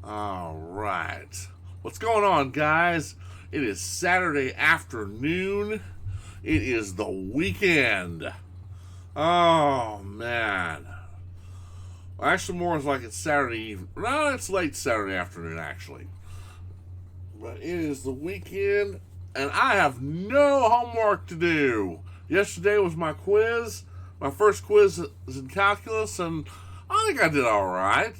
All right. What's going on, guys? It is Saturday afternoon. It is the weekend. Oh, man. Well, actually, more is like it's Saturday evening. No, it's late Saturday afternoon, actually. But it is the weekend, and I have no homework to do. Yesterday was my quiz. My first quiz is in calculus, and I think I did all right.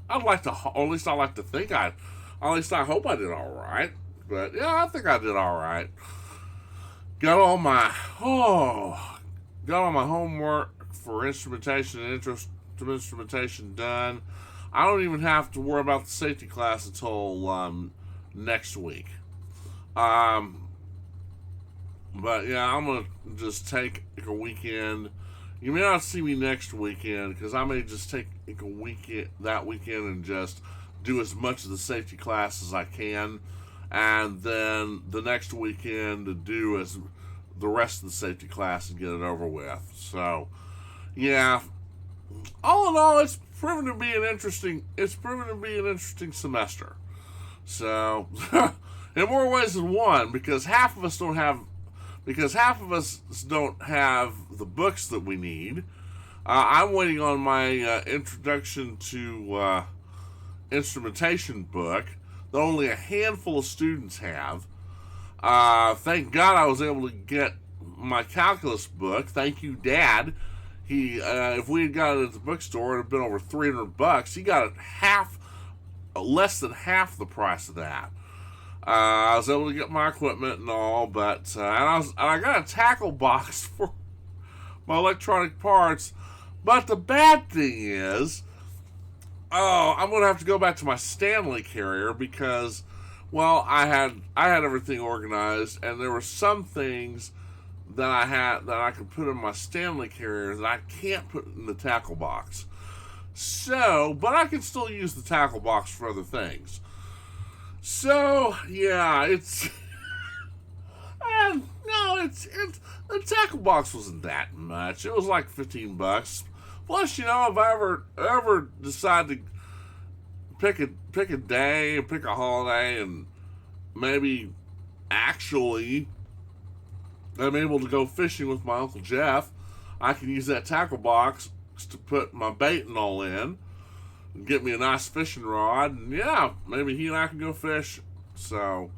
I'd like to, or at least I like to think at least I hope I did all right. But yeah, I think I did all right. Got all my, got all my homework for instrumentation and instrumentation done. I don't even have to worry about the safety class until next week. But yeah, I'm gonna just take a weekend. You may not see me next weekend because I may just take a weekend and just do as much of the safety class as I can, and then the next weekend to do as the rest of the safety class and get it over with. So, yeah, all in all, it's proven to be an interesting semester. So, in more ways than one, because half of us don't have the books that we need. I'm waiting on my introduction to instrumentation book that only a handful of students have. Thank God I was able to get my calculus book. Thank you, Dad. If we had got it at the bookstore, it would have been over $300. He got it less than half the price of that. I was able to get my equipment and all, but I got a tackle box for my electronic parts. But the bad thing is, I'm gonna have to go back to my Stanley carrier because, well, I had everything organized, and there were some things that I could put in my Stanley carrier that I can't put in the tackle box. So, but I can still use the tackle box for other things. So, yeah, it's the tackle box wasn't that much. It was like $15. Plus, if I ever decide to pick a day, pick a holiday, and maybe actually I'm able to go fishing with my Uncle Jeff, I can use that tackle box to put my bait and all in. Get me a nice fishing rod, and yeah, maybe he and I can go fish. So,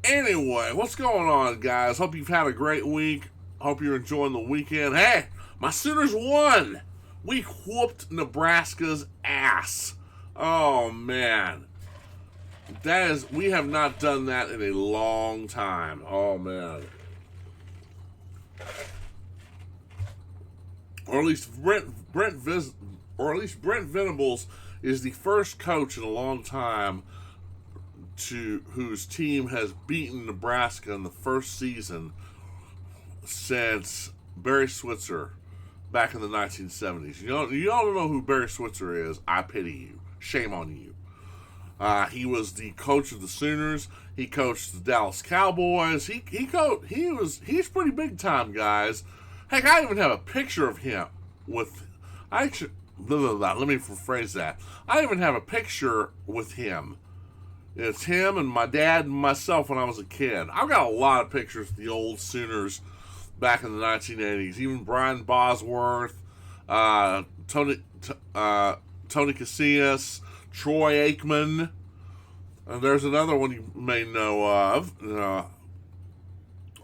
anyway, what's going on, guys? Hope you've had a great week. Hope you're enjoying the weekend. Hey, my Sooners won! We whooped Nebraska's ass. Oh, man. We have not done that in a long time. Oh, man. Or at least Brent Venables is the first coach in a long time whose team has beaten Nebraska in the first season since Barry Switzer back in the 1970s. You don't know who Barry Switzer is. I pity you. Shame on you. He was the coach of the Sooners. He coached the Dallas Cowboys. He's pretty big time, guys. Heck, I even have a picture of him with. Let me rephrase that. I even have a picture with him. It's him and my dad and myself when I was a kid. I've got a lot of pictures of the old Sooners back in the 1980s. Even Brian Bosworth, Tony Casillas, Troy Aikman. And there's another one you may know of.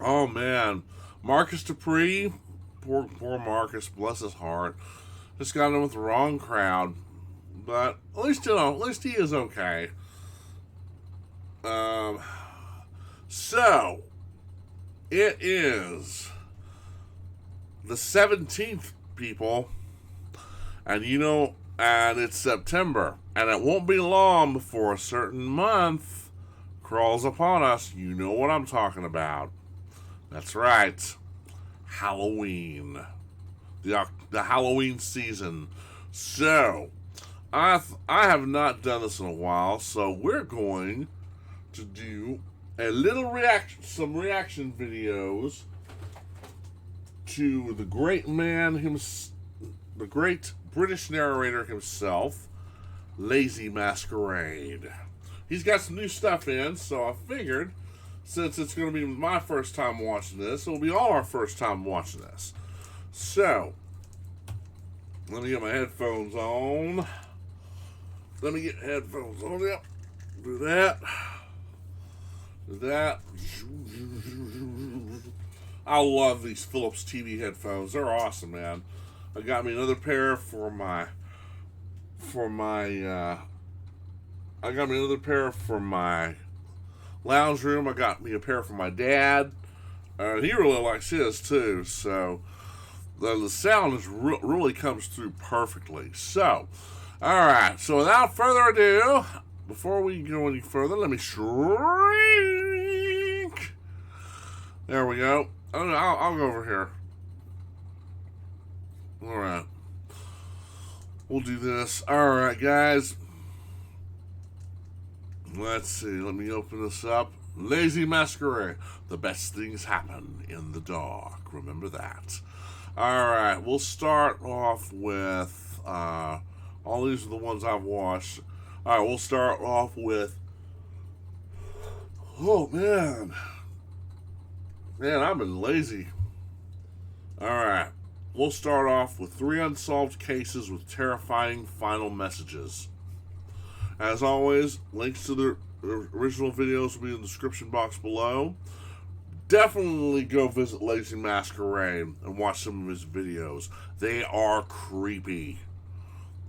Oh man, Marcus Dupree. Poor Marcus, bless his heart. Just got in with the wrong crowd, but at least he is okay. So it is the 17th, people, and it's September, and it won't be long before a certain month crawls upon us. You know what I'm talking about. That's right, Halloween. The Halloween season. So, I have not done this in a while, so we're going to do some reaction videos to the great man the great British narrator himself, Lazy Masquerade. He's got some new stuff in, so I figured since it's going to be my first time watching this, it'll be all our first time watching this. So, let me get my headphones on. Yep. Do that. Do that. I love these Philips TV headphones. They're awesome, man. I got me another pair for my lounge room. I got me a pair for my dad. He really likes his too. So the sound is really comes through perfectly. So, all right. So without further ado, before we go any further, let me shrink. There we go. I'll go over here. All right. We'll do this. All right, guys. Let's see. Let me open this up. Lazy Masquerade. The best things happen in the dark. Remember that. All right. We'll start off with all these are the ones I've watched. All right. We'll start off with. Oh man. Man, I've been lazy. All right. We'll start off with 3 unsolved cases with terrifying final messages. As always, links to the original videos will be in the description box below. Definitely go visit Lazy Masquerade and watch some of his videos. They are creepy.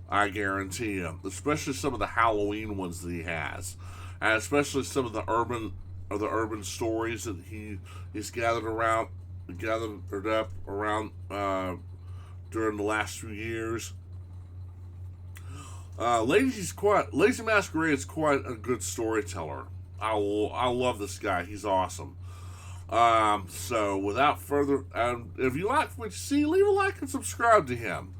I guarantee you. Especially some of the Halloween ones that he has. And especially some of the urban stories that he's gathered up around during the last few years. Lazy Masquerade is quite a good storyteller. I love this guy. He's awesome. So without further, if you like what you see, leave a like and subscribe to him.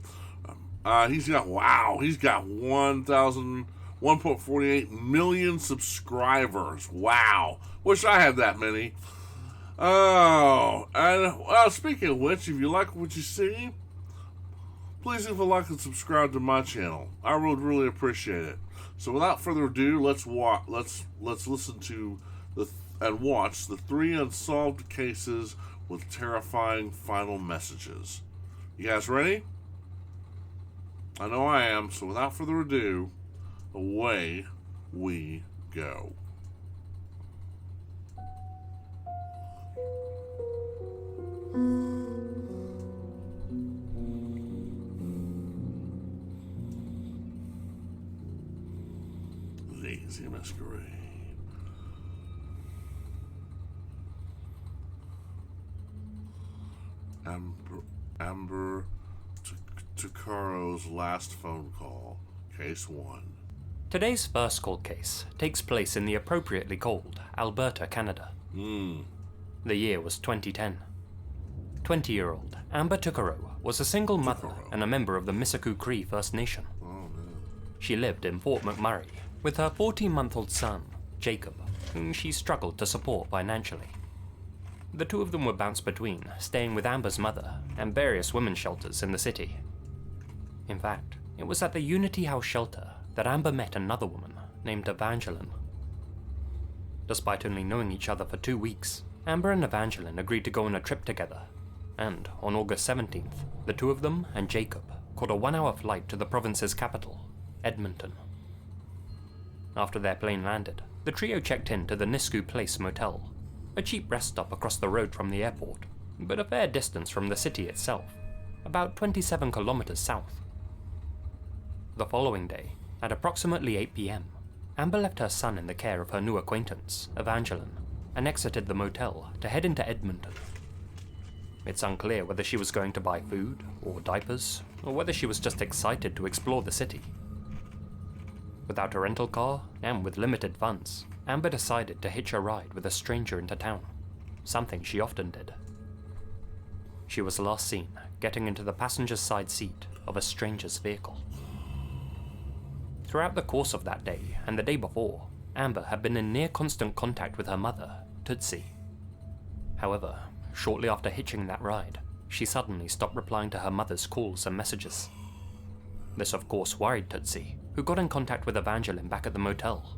He's got 1.48 million subscribers. Wow. Wish I had that many. Oh, and speaking of which, if you like what you see, please leave a like and subscribe to my channel. I would really appreciate it. So without further ado, let's listen to and watch the 3 unsolved cases with terrifying final messages. You guys ready? I know I am. So without further ado, away we go. Lazy Masquerade. Amber Tucaro's last phone call. Case 1. Today's first cold case takes place in the appropriately called Alberta, Canada. The year was 2010. 20-year-old Amber Tucaro was a single mother and a member of the Missaku Cree First Nation. She lived in Fort McMurray with her 14-month-old son, Jacob, whom she struggled to support financially. The two of them were bounced between staying with Amber's mother and various women's shelters in the city. In fact, it was at the Unity House shelter that Amber met another woman named Evangeline. Despite only knowing each other for 2 weeks, Amber and Evangeline agreed to go on a trip together, and on August 17th, the two of them and Jacob caught a 1-hour flight to the province's capital, Edmonton. After their plane landed, the trio checked in to the Nisku Place Motel, a cheap rest stop across the road from the airport, but a fair distance from the city itself, about 27 kilometers south. The following day, at approximately 8 p.m, Amber left her son in the care of her new acquaintance, Evangeline, and exited the motel to head into Edmonton. It's unclear whether she was going to buy food or diapers, or whether she was just excited to explore the city. Without a rental car, and with limited funds, Amber decided to hitch a ride with a stranger into town, something she often did. She was last seen getting into the passenger's side seat of a stranger's vehicle. Throughout the course of that day and the day before, Amber had been in near constant contact with her mother, Tootsie. However, shortly after hitching that ride, she suddenly stopped replying to her mother's calls and messages. This of course worried Tootsie, who got in contact with Evangeline back at the motel.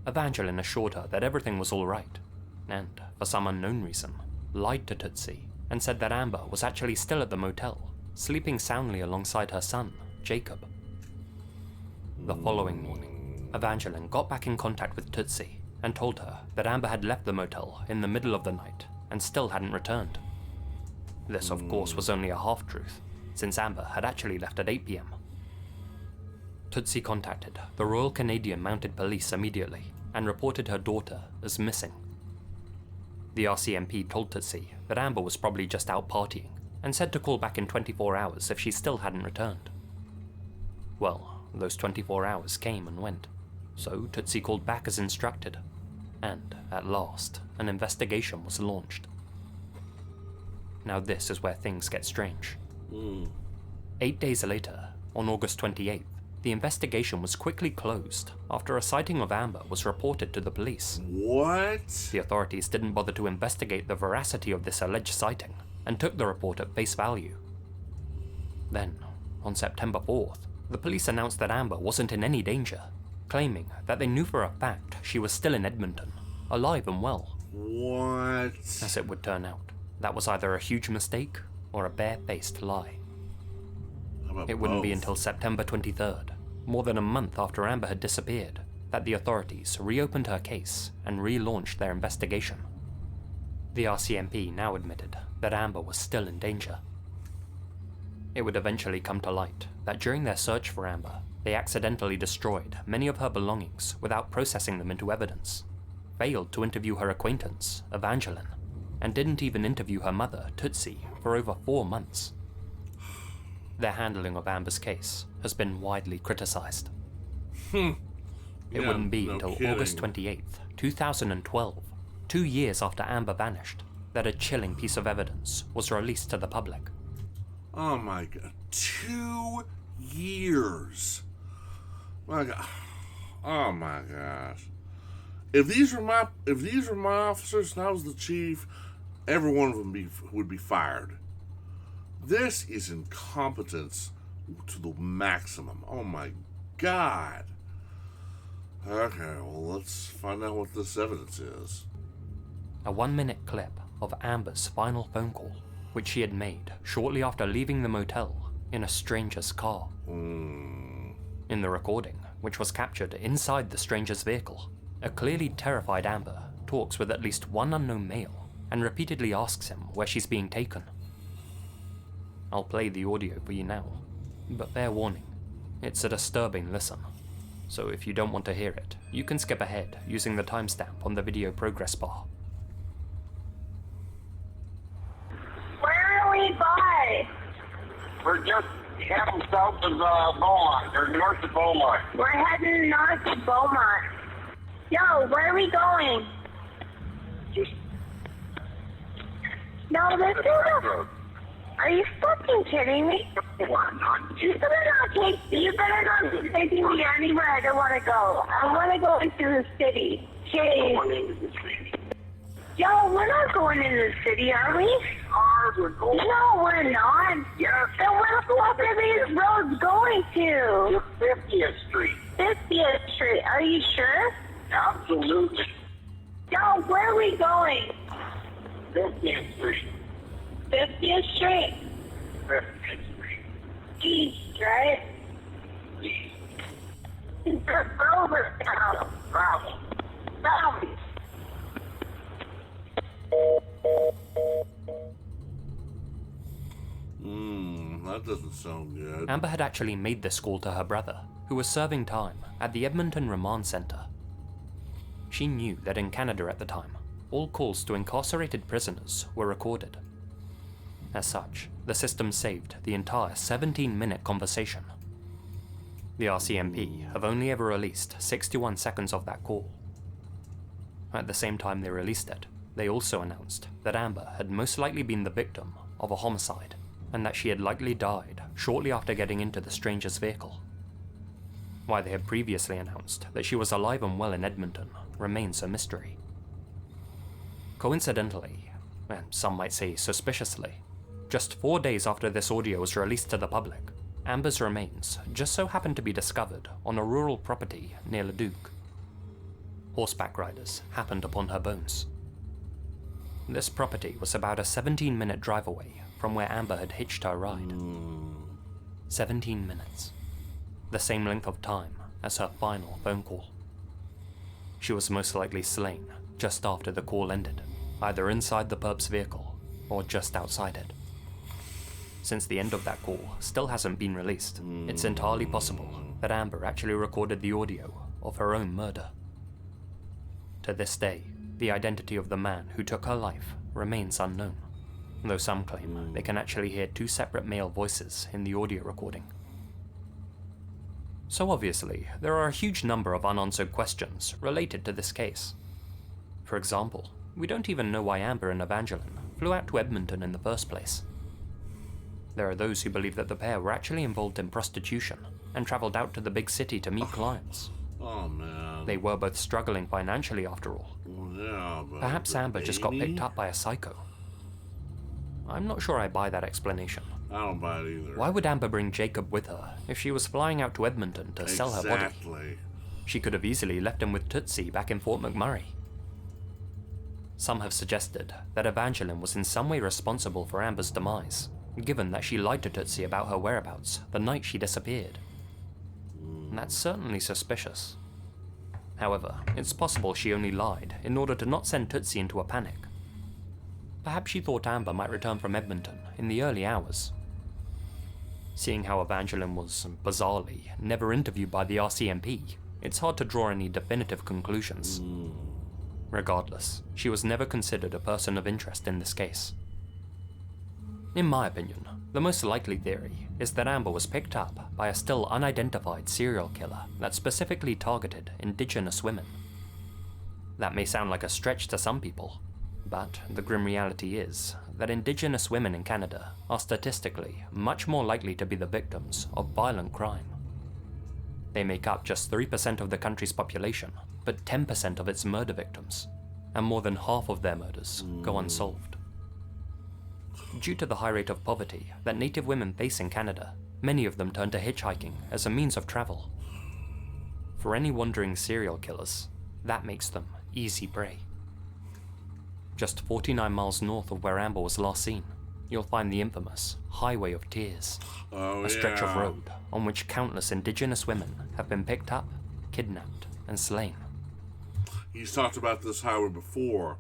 Evangeline assured her that everything was alright, and, for some unknown reason, lied to Tootsie and said that Amber was actually still at the motel, sleeping soundly alongside her son, Jacob. The following morning, Evangeline got back in contact with Tootsie and told her that Amber had left the motel in the middle of the night and still hadn't returned. This, of course, was only a half-truth, since Amber had actually left at 8 p.m. Tootsie contacted the Royal Canadian Mounted Police immediately and reported her daughter as missing. The RCMP told Tootsie that Amber was probably just out partying and said to call back in 24 hours if she still hadn't returned. Well, those 24 hours came and went, so Tootsie called back as instructed, and, at last, an investigation was launched. Now this is where things get strange. 8 days later, on August 28th, the investigation was quickly closed after a sighting of Amber was reported to the police. What? The authorities didn't bother to investigate the veracity of this alleged sighting and took the report at face value. Then, on September 4th, the police announced that Amber wasn't in any danger, claiming that they knew for a fact she was still in Edmonton, alive and well. What? As it would turn out, that was either a huge mistake or a bare-faced lie. It wouldn't be until September 23rd, more than a month after Amber had disappeared, that the authorities reopened her case and relaunched their investigation. The RCMP now admitted that Amber was still in danger. It would eventually come to light that during their search for Amber, they accidentally destroyed many of her belongings without processing them into evidence, failed to interview her acquaintance, Evangeline, and didn't even interview her mother, Tootsie, for over 4 months. Their handling of Amber's case has been widely criticized. It wouldn't be until August 28th, 2012, 2 years after Amber vanished, that a chilling piece of evidence was released to the public. Oh my god. 2 years. My god. Oh my gosh. If these were my officers and I was the chief, every one of them would be fired. This is incompetence to the maximum. Oh my god. Okay, well, let's find out what this evidence is. A 1-minute clip of Amber's final phone call, which she had made shortly after leaving the motel in a stranger's car. In the recording, which was captured inside the stranger's vehicle, a clearly terrified Amber talks with at least one unknown male and repeatedly asks him where she's being taken. I'll play the audio for you now, but fair warning, it's a disturbing listen. So if you don't want to hear it, you can skip ahead using the timestamp on the video progress bar. Where are we by? We're just heading south of Beaumont, or north of Beaumont. We're heading north to Beaumont. Yo, where are we going? Just No, this is a... Are you fucking kidding me? You better not be taking me anywhere I don't want to go. I want to go into the city. Jeez. Yo, we're not going into the city, are we? We're going. No, we're not. Yes. Then where the fuck are these roads going to? 50th Street. 50th Street. Are you sure? Absolutely. Yo, where are we going? 50th Street. 50th Street. 50th Street. East, right? Over town. Bravo. Bravo. That doesn't sound good. Amber had actually made this call to her brother, who was serving time at the Edmonton Remand Centre. She knew that in Canada at the time, all calls to incarcerated prisoners were recorded. As such, the system saved the entire 17-minute conversation. The RCMP have only ever released 61 seconds of that call. At the same time they released it, they also announced that Amber had most likely been the victim of a homicide, and that she had likely died shortly after getting into the stranger's vehicle. Why they had previously announced that she was alive and well in Edmonton remains a mystery. Coincidentally, and some might say suspiciously, just 4 days after this audio was released to the public, Amber's remains just so happened to be discovered on a rural property near Leduc. Horseback riders happened upon her bones. This property was about a 17-minute drive away from where Amber had hitched her ride. 17 minutes. The same length of time as her final phone call. She was most likely slain just after the call ended, either inside the pub's vehicle or just outside it. Since the end of that call still hasn't been released, it's entirely possible that Amber actually recorded the audio of her own murder. To this day, the identity of the man who took her life remains unknown, though some claim they can actually hear two separate male voices in the audio recording. So obviously, there are a huge number of unanswered questions related to this case. For example, we don't even know why Amber and Evangeline flew out to Edmonton in the first place. There are those who believe that the pair were actually involved in prostitution and traveled out to the big city to meet clients. Oh, man. They were both struggling financially after all. Yeah, but Perhaps Amber just got picked up by a psycho. I'm not sure I buy that explanation. I don't buy it either. Why would Amber bring Jacob with her if she was flying out to Edmonton to sell her body? Exactly. She could have easily left him with Tootsie back in Fort McMurray. Some have suggested that Evangeline was in some way responsible for Amber's demise, given that she lied to Tootsie about her whereabouts the night she disappeared. That's certainly suspicious. However, it's possible she only lied in order to not send Tootsie into a panic. Perhaps she thought Amber might return from Edmonton in the early hours. Seeing how Evangeline was, bizarrely, never interviewed by the RCMP, it's hard to draw any definitive conclusions. Regardless, she was never considered a person of interest in this case. In my opinion, the most likely theory is that Amber was picked up by a still unidentified serial killer that specifically targeted Indigenous women. That may sound like a stretch to some people, but the grim reality is that Indigenous women in Canada are statistically much more likely to be the victims of violent crime. They make up just 3% of the country's population, but 10% of its murder victims, and more than half of their murders go unsolved. Due to the high rate of poverty that Native women face in Canada, many of them turn to hitchhiking as a means of travel. For any wandering serial killers, that makes them easy prey. Just 49 miles north of where Amber was last seen, you'll find the infamous Highway of Tears, a stretch of road on which countless Indigenous women have been picked up, kidnapped, and slain. He's talked about this highway before.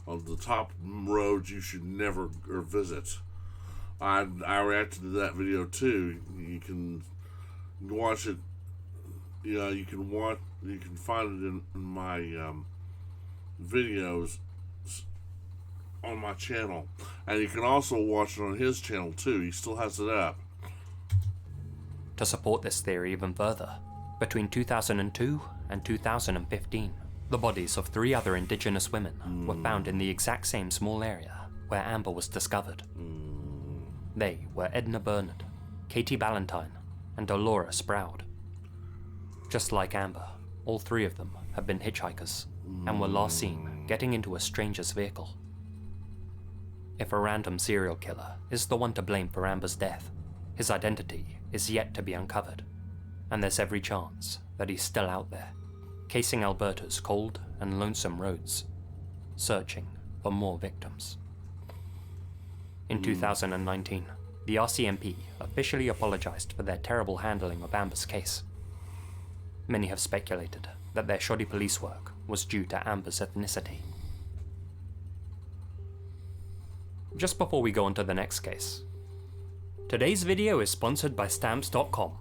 On the top roads you should never visit. I reacted to that video too. You can watch it. You can find it in my videos on my channel, and you can also watch it on his channel too. He still has it up. To support this theory even further, between 2002 and 2015, the bodies of 3 other Indigenous women were found in the exact same small area where Amber was discovered. They were Edna Bernard, Katie Ballantyne, and Dolores Sproud. Just like Amber, all 3 of them have been hitchhikers and were last seen getting into a stranger's vehicle. If a random serial killer is the one to blame for Amber's death, his identity is yet to be uncovered, and there's every chance that he's still out there, casing Alberta's cold and lonesome roads, searching for more victims. In 2019, the RCMP officially apologized for their terrible handling of Amber's case. Many have speculated that their shoddy police work was due to Amber's ethnicity. Just before we go on to the next case, today's video is sponsored by Stamps.com.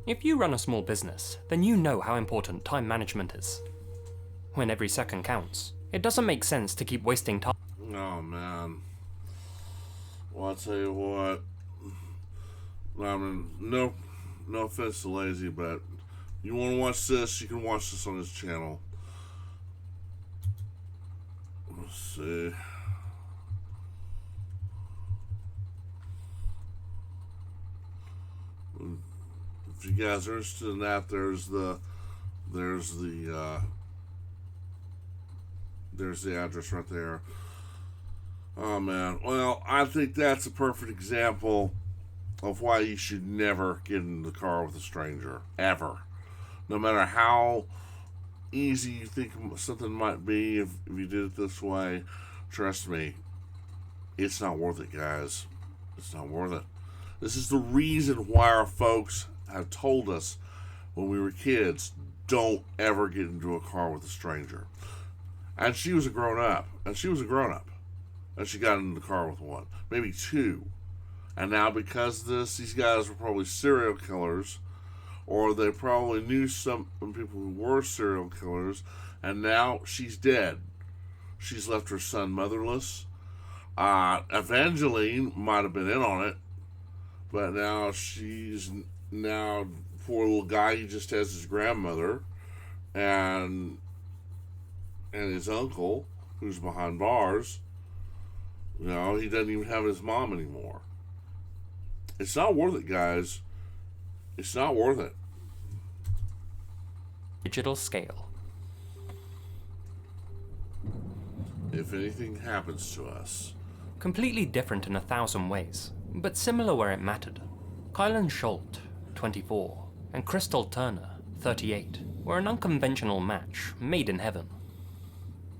If you run a small business, then you know how important time management is. When every second counts, it doesn't make sense to keep wasting time. Oh, man. Well, I'll tell you what. I mean, no offense to Lazy, but you want to watch this, you can watch this on his channel. Let's see. If you guys are interested in that, there's the address right there. Oh man, well, I think that's a perfect example of why you should never get in the car with a stranger, ever. No matter how easy you think something might be, if you did it this way, trust me, it's not worth it, guys. It's not worth it. This is the reason why our folks have told us when we were kids, don't ever get into a car with a stranger. And she was a grown up. And she got in the car with one. Maybe two. And now because of this, these guys were probably serial killers. Or they probably knew some people who were serial killers. And now she's dead. She's left her son motherless. Evangeline might have been in on it. But now poor little guy, he just has his grandmother. And his uncle, who's behind bars. He doesn't even have his mom anymore. It's not worth it, guys. It's not worth it. Digital scale. If anything happens to us. Completely different in 1,000 ways, but similar where it mattered. Kylan Scholt, 24, and Crystal Turner, 38, were an unconventional match made in heaven.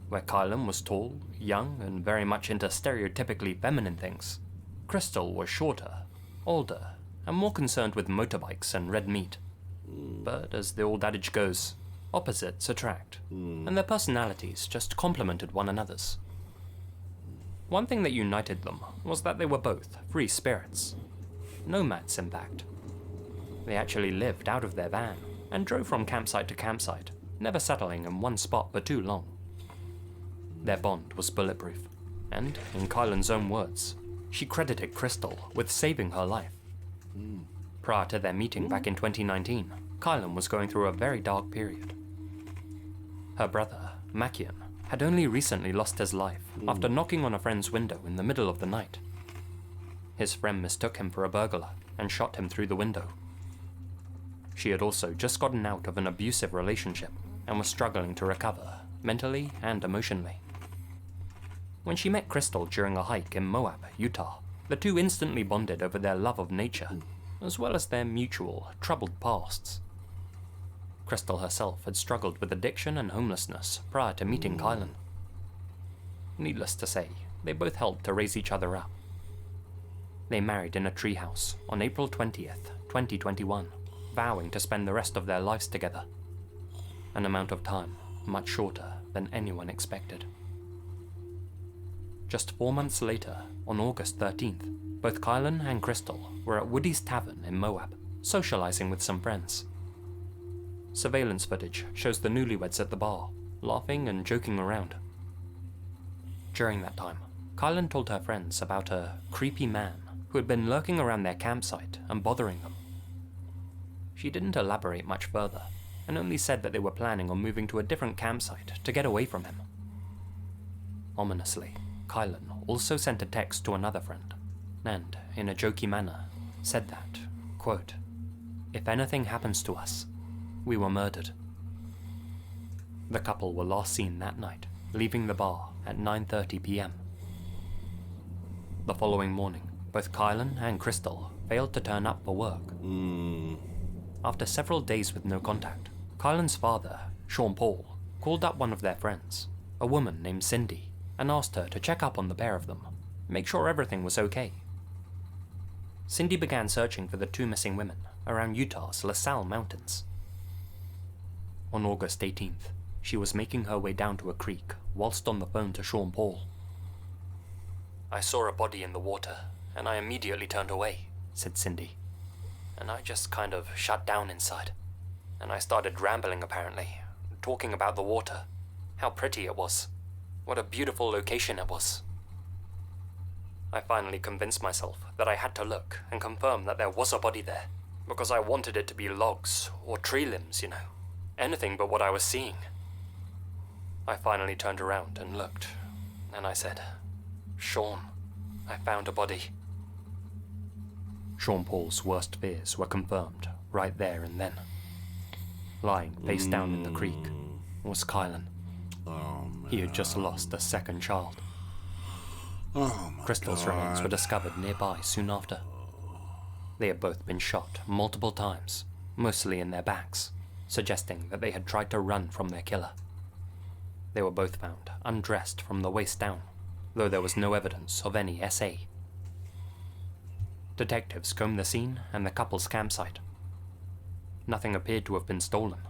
Where Kylan was tall, young, and very much into stereotypically feminine things, Crystal was shorter, older, and more concerned with motorbikes and red meat. But as the old adage goes, opposites attract, and their personalities just complemented one another's. One thing that united them was that they were both free spirits. Nomads, in fact. They actually lived out of their van and drove from campsite to campsite, never settling in one spot for too long. Their bond was bulletproof, and, in Kylan's own words, she credited Crystal with saving her life. Prior to their meeting back in 2019, Kylan was going through a very dark period. Her brother, Makian, had only recently lost his life after knocking on a friend's window in the middle of the night. His friend mistook him for a burglar and shot him through the window. She had also just gotten out of an abusive relationship and was struggling to recover, mentally and emotionally. When she met Crystal during a hike in Moab, Utah, the two instantly bonded over their love of nature, as well as their mutual, troubled pasts. Crystal herself had struggled with addiction and homelessness prior to meeting Kylan. Needless to say, they both helped to raise each other up. They married in a treehouse on April 20th, 2021, vowing to spend the rest of their lives together. An amount of time much shorter than anyone expected. Just 4 months later, on August 13th, both Kylan and Crystal were at Woody's Tavern in Moab, socializing with some friends. Surveillance footage shows the newlyweds at the bar, laughing and joking around. During that time, Kylan told her friends about a creepy man who had been lurking around their campsite and bothering them. She didn't elaborate much further, and only said that they were planning on moving to a different campsite to get away from him. Ominously, Kylan also sent a text to another friend, and, in a jokey manner, said that, quote, "If anything happens to us, we were murdered." The couple were last seen that night, leaving the bar at 9:30 p.m. The following morning, both Kylan and Crystal failed to turn up for work. After several days with no contact, Kylan's father, Sean Paul, called up one of their friends, a woman named Cindy, and asked her to check up on the pair of them, make sure everything was okay. Cindy began searching for the two missing women around Utah's LaSalle Mountains. On August 18th, she was making her way down to a creek whilst on the phone to Sean Paul. "I saw a body in the water, and I immediately turned away," said Cindy. "And I just kind of shut down inside. And I started rambling apparently, talking about the water, how pretty it was, what a beautiful location it was. I finally convinced myself that I had to look and confirm that there was a body there, because I wanted it to be logs or tree limbs, anything but what I was seeing. I finally turned around and looked, and I said, 'Sean, I found a body.'" Sean Paul's worst fears were confirmed right there and then. Lying face down in the creek was Kylan. Oh, man. He had just lost a second child. Oh, my Crystal's God. remains were discovered nearby soon after. They had both been shot multiple times, mostly in their backs, suggesting that they had tried to run from their killer. They were both found undressed from the waist down, though there was no evidence of any SA. Detectives combed the scene and the couple's campsite. Nothing appeared to have been stolen,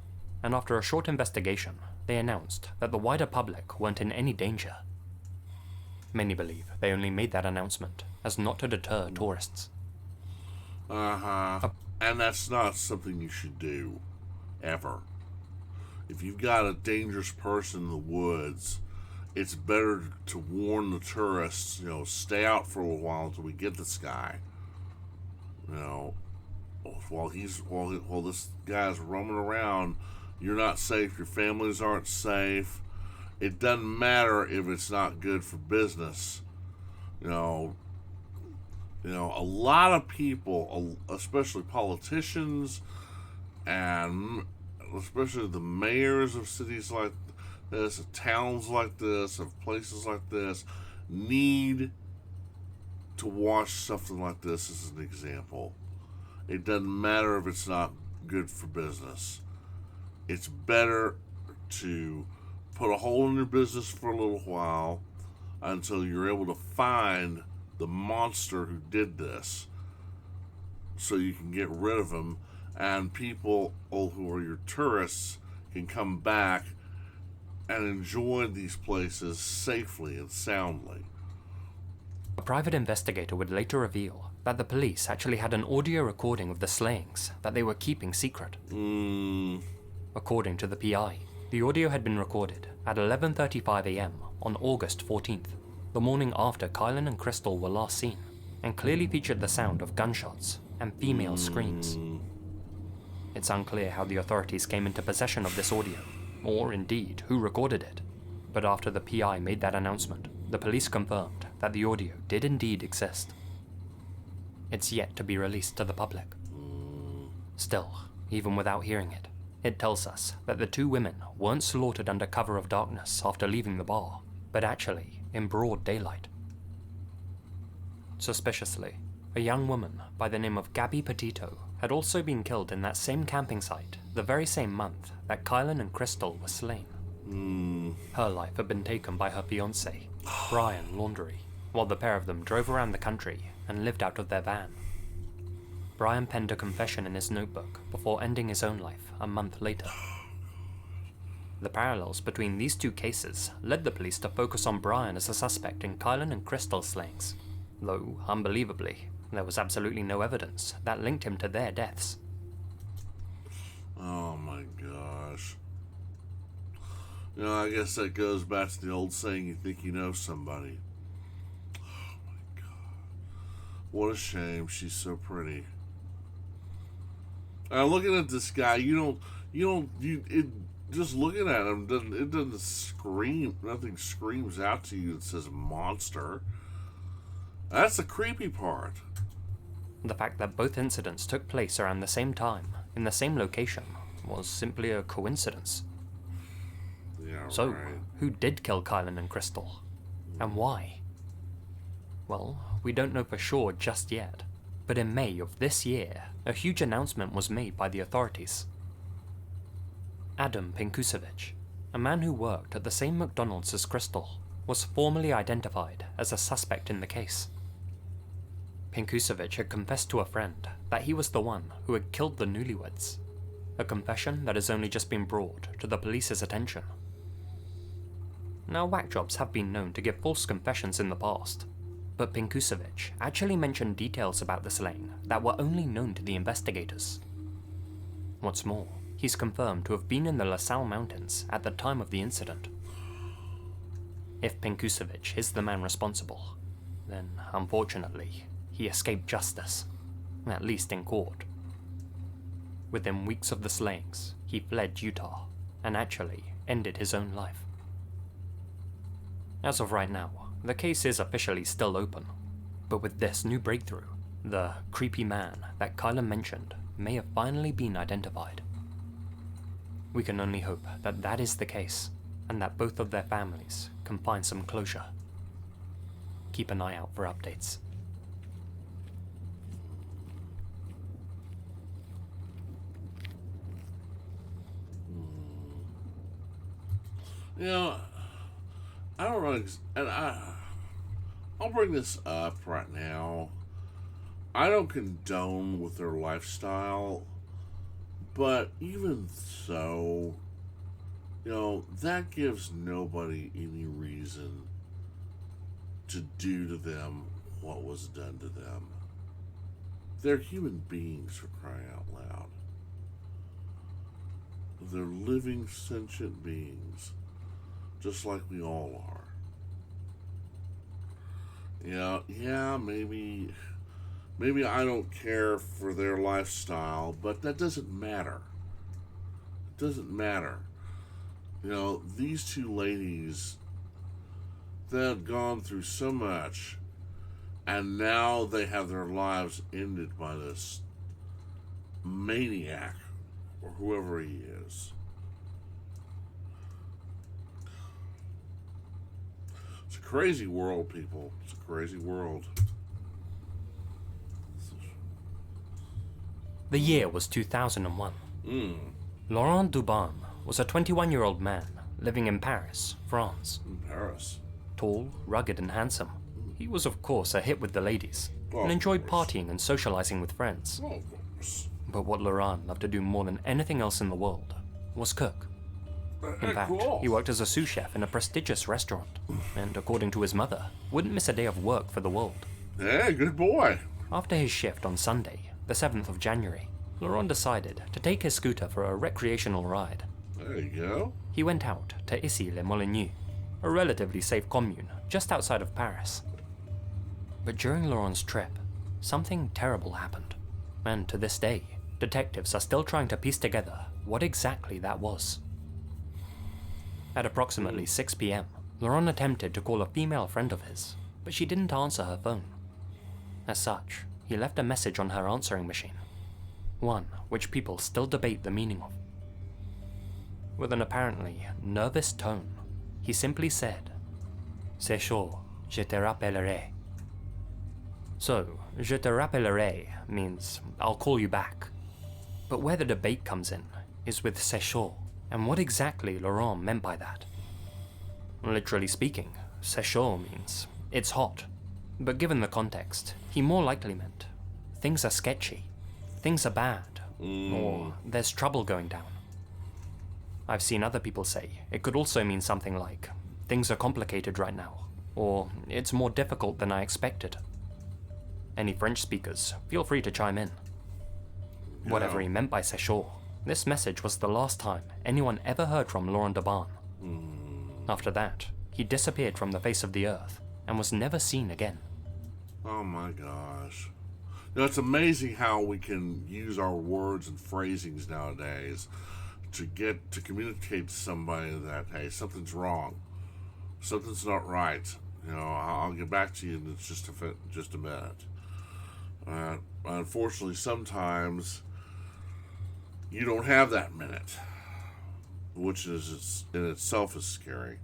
and after a short investigation, they announced that the wider public weren't in any danger. Many believe they only made that announcement as not to deter tourists. And that's not something you should do, ever. If you've got a dangerous person in the woods, it's better to warn the tourists, stay out for a little while until we get this guy. While this guy's roaming around, you're not safe, your families aren't safe. It doesn't matter if it's not good for business. A lot of people, especially politicians, and especially the mayors of cities like this, of towns like this, of places like this, need to watch something like this as an example. It doesn't matter if it's not good for business. It's better to put a hole in your business for a little while until you're able to find the monster who did this, so you can get rid of him, and people who are your tourists can come back and enjoy these places safely and soundly. A private investigator would later reveal that the police actually had an audio recording of the slayings that they were keeping secret. According to the PI, the audio had been recorded at 11:35 a.m. on August 14th, the morning after Kylan and Crystal were last seen, and clearly featured the sound of gunshots and female screams. It's unclear how the authorities came into possession of this audio, or indeed who recorded it, but after the PI made that announcement, the police confirmed that the audio did indeed exist. It's yet to be released to the public. Still, even without hearing it, it tells us that the two women weren't slaughtered under cover of darkness after leaving the bar, but actually in broad daylight. Suspiciously, a young woman by the name of Gabby Petito had also been killed in that same camping site the very same month that Kylan and Crystal were slain. Her life had been taken by her fiancé, Brian Laundrie, while the pair of them drove around the country and lived out of their van. Brian penned a confession in his notebook before ending his own life a month later. The parallels between these two cases led the police to focus on Brian as a suspect in Kylan and Crystal's slayings, though, unbelievably, there was absolutely no evidence that linked him to their deaths. Oh my gosh. I guess that goes back to the old saying, you think you know somebody. Oh my god. What a shame. She's so pretty. Looking at this guy, just looking at him, it doesn't scream, nothing screams out to you that says monster. That's the creepy part. The fact that both incidents took place around the same time, in the same location, was simply a coincidence. Yeah, So, right. who did kill Kylan and Crystal? And why? Well, we don't know for sure just yet, but in May of this year, a huge announcement was made by the authorities. Adam Pinkusevich, a man who worked at the same McDonald's as Crystal, was formally identified as a suspect in the case. Pinkusevich had confessed to a friend that he was the one who had killed the newlyweds, a confession that has only just been brought to the police's attention. Now, whack jobs have been known to give false confessions in the past, but Pinkusevich actually mentioned details about the slaying that were only known to the investigators. What's more, he's confirmed to have been in the LaSalle Mountains at the time of the incident. If Pinkusevich is the man responsible, then, unfortunately, he escaped justice, at least in court. Within weeks of the slayings, he fled Utah and actually ended his own life. As of right now, the case is officially still open, but with this new breakthrough, the creepy man that Kylan mentioned may have finally been identified. We can only hope that that is the case, and that both of their families can find some closure. Keep an eye out for updates. You know, I don't know, and I'll bring this up right now. I don't condone with their lifestyle, but even so, that gives nobody any reason to do to them what was done to them. They're human beings, for crying out loud. They're living, sentient beings, just like we all are. Yeah, maybe I don't care for their lifestyle, but that doesn't matter. It doesn't matter. These two ladies, they had gone through so much, and now they have their lives ended by this maniac, or whoever he is. It's a crazy world, people. It's a crazy world. The year was 2001. Laurent Dubin was a 21-year-old man living in Paris, France. In Paris. Tall, rugged, and handsome. He was, of course, a hit with the ladies, and enjoyed partying and socializing with friends. Oh, of course. But what Laurent loved to do more than anything else in the world was cook. In fact, cool. he worked as a sous chef in a prestigious restaurant, and according to his mother, wouldn't miss a day of work for the world. Hey, good boy. After his shift on Sunday, the 7th of January, Laurent decided to take his scooter for a recreational ride. There you go. He went out to Issy-les-Moulineaux, a relatively safe commune just outside of Paris. But during Laurent's trip, something terrible happened, and to this day, detectives are still trying to piece together what exactly that was. At approximately 6 p.m., Laurent attempted to call a female friend of his, but she didn't answer her phone. As such, he left a message on her answering machine, one which people still debate the meaning of. With an apparently nervous tone, he simply said, "C'est chaud, je te rappellerai." So, "je te rappellerai" means, "I'll call you back." But where the debate comes in is with "c'est chaud," and what exactly Laurent meant by that. Literally speaking, "c'est chaud" means, "it's hot." But given the context, he more likely meant, things are sketchy, things are bad, or there's trouble going down. I've seen other people say it could also mean something like, things are complicated right now, or it's more difficult than I expected. Any French speakers, feel free to chime in. Yeah. Whatever he meant by "c'est chaud," this message was the last time anyone ever heard from Laurent Dubin. After that, he disappeared from the face of the earth and was never seen again. Oh my gosh. It's amazing how we can use our words and phrasings nowadays to communicate to somebody that, hey, something's wrong. Something's not right. I'll get back to you in just a minute. Unfortunately, sometimes you don't have that minute, which is in itself is scary.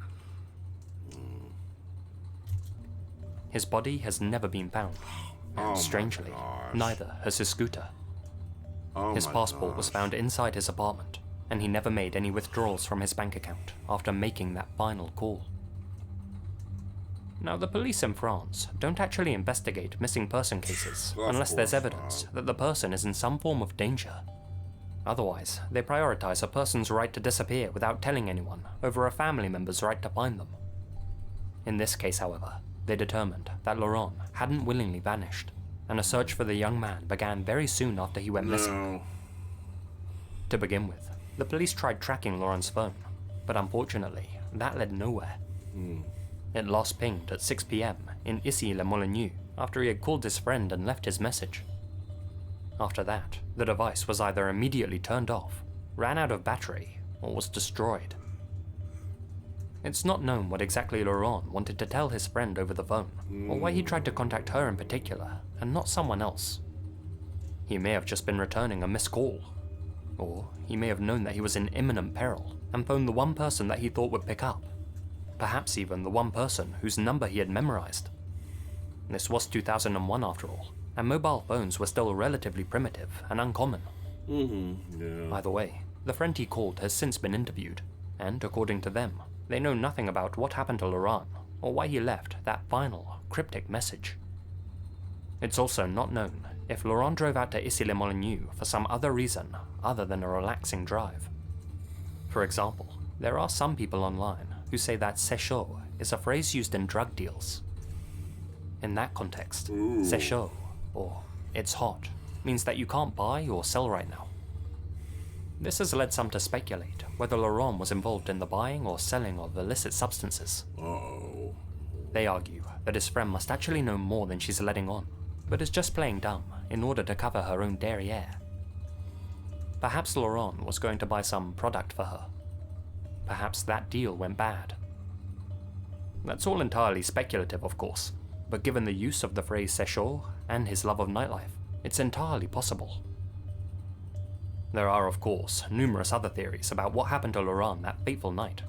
His body has never been found, and strangely, neither has his scooter. His passport was found inside his apartment, and he never made any withdrawals from his bank account after making that final call. Now, the police in France don't actually investigate missing person cases unless there's evidence that the person is in some form of danger. Otherwise, they prioritize a person's right to disappear without telling anyone over a family member's right to find them. In this case, however, they determined that Laurent hadn't willingly vanished, and a search for the young man began very soon after he went missing. To begin with, the police tried tracking Laurent's phone, but unfortunately, that led nowhere. It last pinged at 6 p.m. in Issy-les-Moulineaux after he had called his friend and left his message. After that, the device was either immediately turned off, ran out of battery, or was destroyed. It's not known what exactly Laurent wanted to tell his friend over the phone, or why he tried to contact her in particular, and not someone else. He may have just been returning a missed call, or he may have known that he was in imminent peril, and phoned the one person that he thought would pick up. Perhaps even the one person whose number he had memorized. This was 2001 after all, and mobile phones were still relatively primitive and uncommon. Yeah. Either way, the friend he called has since been interviewed, and according to them, They know nothing about what happened to Laurent, or why he left that final, cryptic message. It's also not known if Laurent drove out to Issy-les-Moulineaux for some other reason other than a relaxing drive. For example, there are some people online who say that c'est chaud is a phrase used in drug deals. In that context, c'est chaud, or it's hot, means that you can't buy or sell right now. This has led some to speculate whether Laurent was involved in the buying or selling of illicit substances. Uh-oh. They argue that his friend must actually know more than she's letting on, but is just playing dumb in order to cover her own derriere. Perhaps Laurent was going to buy some product for her. Perhaps that deal went bad. That's all entirely speculative, of course, but given the use of the phrase c'est chaud and his love of nightlife, it's entirely possible. There are, of course, numerous other theories about what happened to Laurent that fateful night.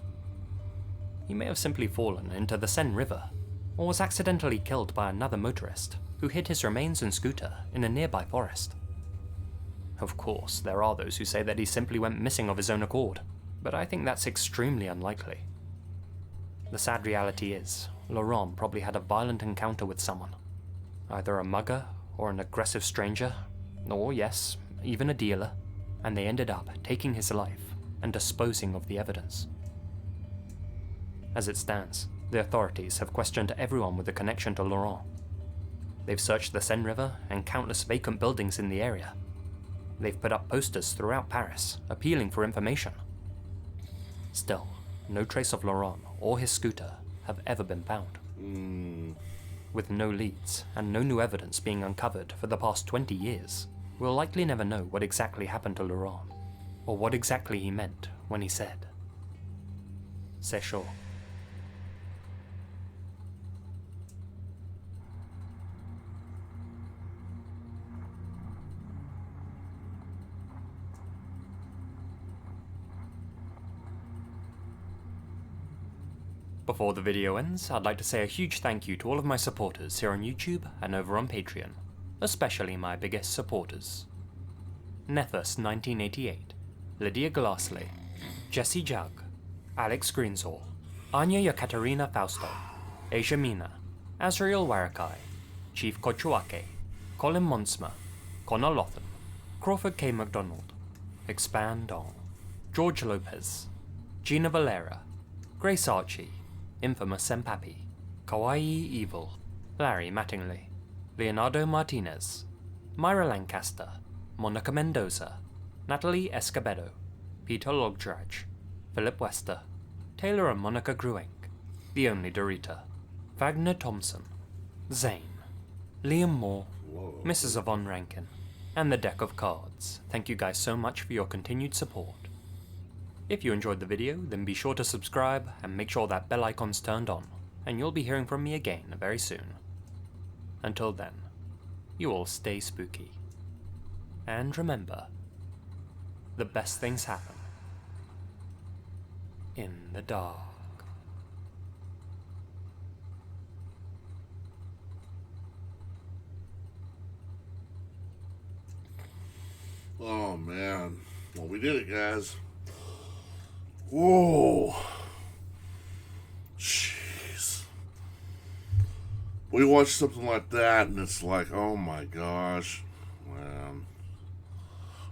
He may have simply fallen into the Seine River, or was accidentally killed by another motorist who hid his remains and scooter in a nearby forest. Of course, there are those who say that he simply went missing of his own accord, but I think that's extremely unlikely. The sad reality is, Laurent probably had a violent encounter with someone, either a mugger or an aggressive stranger, or yes, even a dealer, and they ended up taking his life and disposing of the evidence. As it stands, the authorities have questioned everyone with a connection to Laurent. They've searched the Seine River and countless vacant buildings in the area. They've put up posters throughout Paris, appealing for information. Still, no trace of Laurent or his scooter have ever been found. With no leads and no new evidence being uncovered for the past 20 years, we'll likely never know what exactly happened to Laurent, or what exactly he meant when he said, c'est chaud. Before the video ends, I'd like to say a huge thank you to all of my supporters here on YouTube and over on Patreon, especially my biggest supporters. Nethus1988, Lydia Glassley, Jesse Jug, Alex Greensall, Anya Yekaterina Fausto, Asia Mina, Azriel Warakai, Chief Kochuake, Colin Monsma, Connor Lotham, Crawford K. MacDonald, Expand On, George Lopez, Gina Valera, Grace Archie, Infamous Sempapi, Kawaii Evil, Larry Mattingly, Leonardo Martinez, Myra Lancaster, Monica Mendoza, Natalie Escobedo, Peter Logdrage, Philip Wester, Taylor and Monica Gruing, The Only Dorita, Wagner Thompson, Zane, Liam Moore, Mrs. Yvonne Rankin, and the deck of cards. Thank you guys so much for your continued support. If you enjoyed the video, then be sure to subscribe and make sure that bell icon's turned on, and you'll be hearing from me again very soon. Until then, you all stay spooky. And remember, the best things happen in the dark. Oh man. Well, we did it, guys. Whoa. Jeez. We watch something like that and it's like, oh my gosh. Man.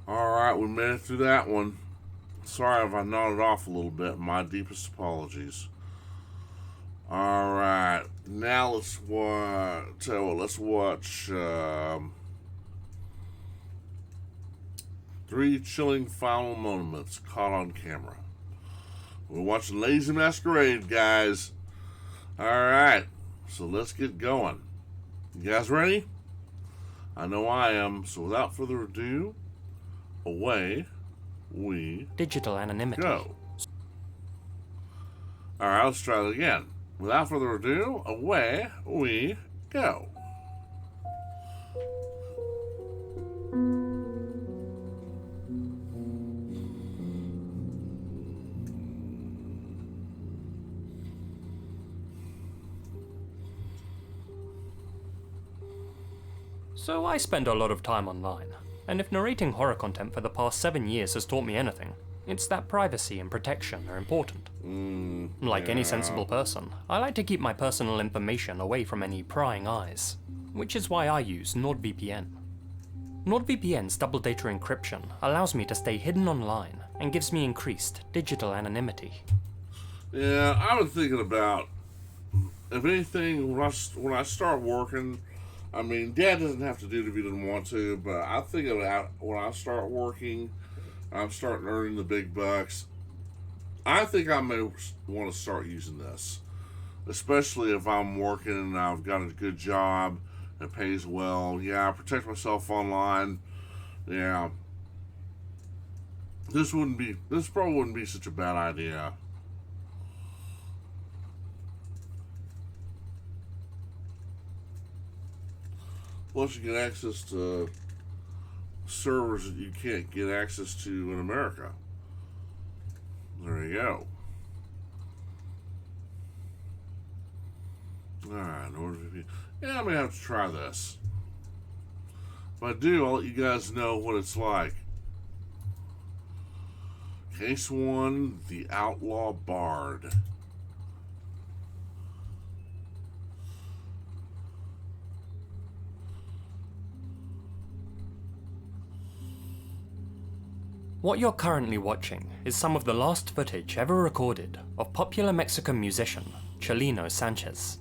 Alright, we made it through that one. Sorry if I nodded off a little bit. My deepest apologies. Alright. Now let's watch 3 chilling final moments caught on camera. We're watching Lazy Masquerade, guys. Alright, so let's get going. You guys ready? I know I am, so without further ado, away we Digital anonymity. go. Alright, let's try that again. Without further ado, away we go. So I spend a lot of time online, and if narrating horror content for the past 7 years has taught me anything, It's that privacy and protection are important. Like any sensible person, I like to keep my personal information away from any prying eyes, which is why I use NordVPN. NordVPN's double data encryption allows me to stay hidden online and gives me increased digital anonymity. Yeah, I was thinking about, if anything, when I start working, I mean, Dad doesn't have to do it if he doesn't want to, but I think about when I start working, I'm starting earning the big bucks. I think I may want to start using this, especially if I'm working and I've got a good job and it pays well. Yeah, I protect myself online. Yeah, this probably wouldn't be such a bad idea. Plus, you get access to servers that you can't get access to in America. There you go. Alright, yeah, I'm gonna have to try this. If I do, I'll let you guys know what it's like. Case 1, The Outlaw Bard. What you're currently watching is some of the last footage ever recorded of popular Mexican musician Chelino Sanchez.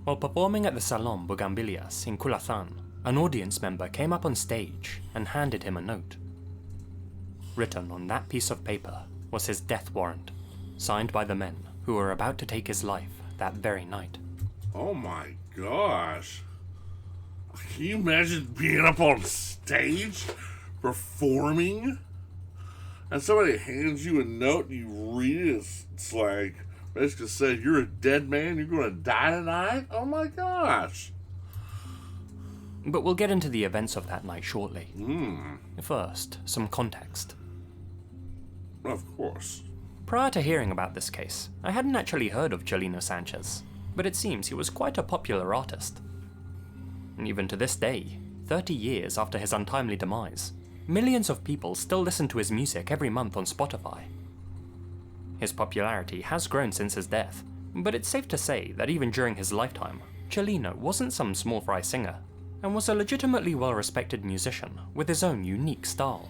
While performing at the Salon Bugambilias in Culathan, an audience member came up on stage and handed him a note. Written on that piece of paper was his death warrant, signed by the men who were about to take his life that very night. Oh my gosh. Can you imagine being up on stage? Performing, and somebody hands you a note and you read it, it's like basically says you're a dead man, you're gonna die tonight. Oh my gosh. But we'll get into the events of that night shortly. First, some context. Of course. Prior to hearing about this case, I hadn't actually heard of Chelino Sanchez, but it seems he was quite a popular artist. And even to this day, 30 years after his untimely demise, millions of people still listen to his music every month on Spotify. His popularity has grown since his death, but it's safe to say that even during his lifetime, Chelino wasn't some small fry singer, and was a legitimately well-respected musician with his own unique style.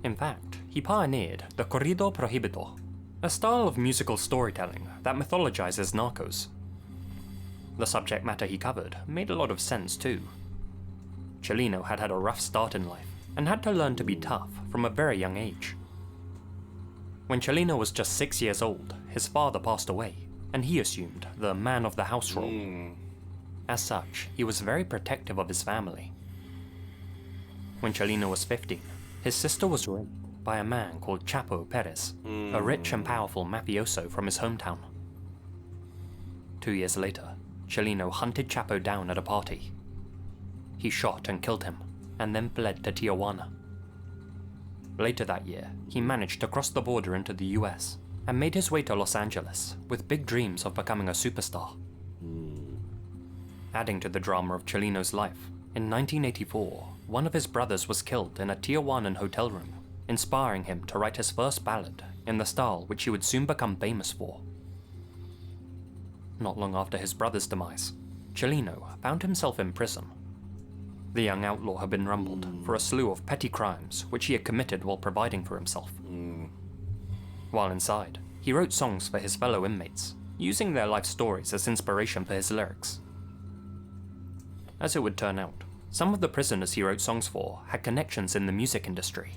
In fact, he pioneered the corrido prohibido, a style of musical storytelling that mythologizes narcos. The subject matter he covered made a lot of sense too. Chelino had a rough start in life, and had to learn to be tough from a very young age. When Chelino was just 6 years old, his father passed away, and he assumed the man of the house role. As such, he was very protective of his family. When Chelino was 15, his sister was raped by a man called Chapo Perez, a rich and powerful mafioso from his hometown. 2 years later, Chelino hunted Chapo down at a party. He shot and killed him, and then fled to Tijuana. Later that year, he managed to cross the border into the US and made his way to Los Angeles with big dreams of becoming a superstar. Adding to the drama of Chelino's life, in 1984, one of his brothers was killed in a Tijuanan hotel room, inspiring him to write his first ballad in the style which he would soon become famous for. Not long after his brother's demise, Chelino found himself in prison. The young outlaw had been rumbled for a slew of petty crimes which he had committed while providing for himself. While inside, he wrote songs for his fellow inmates, using their life stories as inspiration for his lyrics. As it would turn out, some of the prisoners he wrote songs for had connections in the music industry.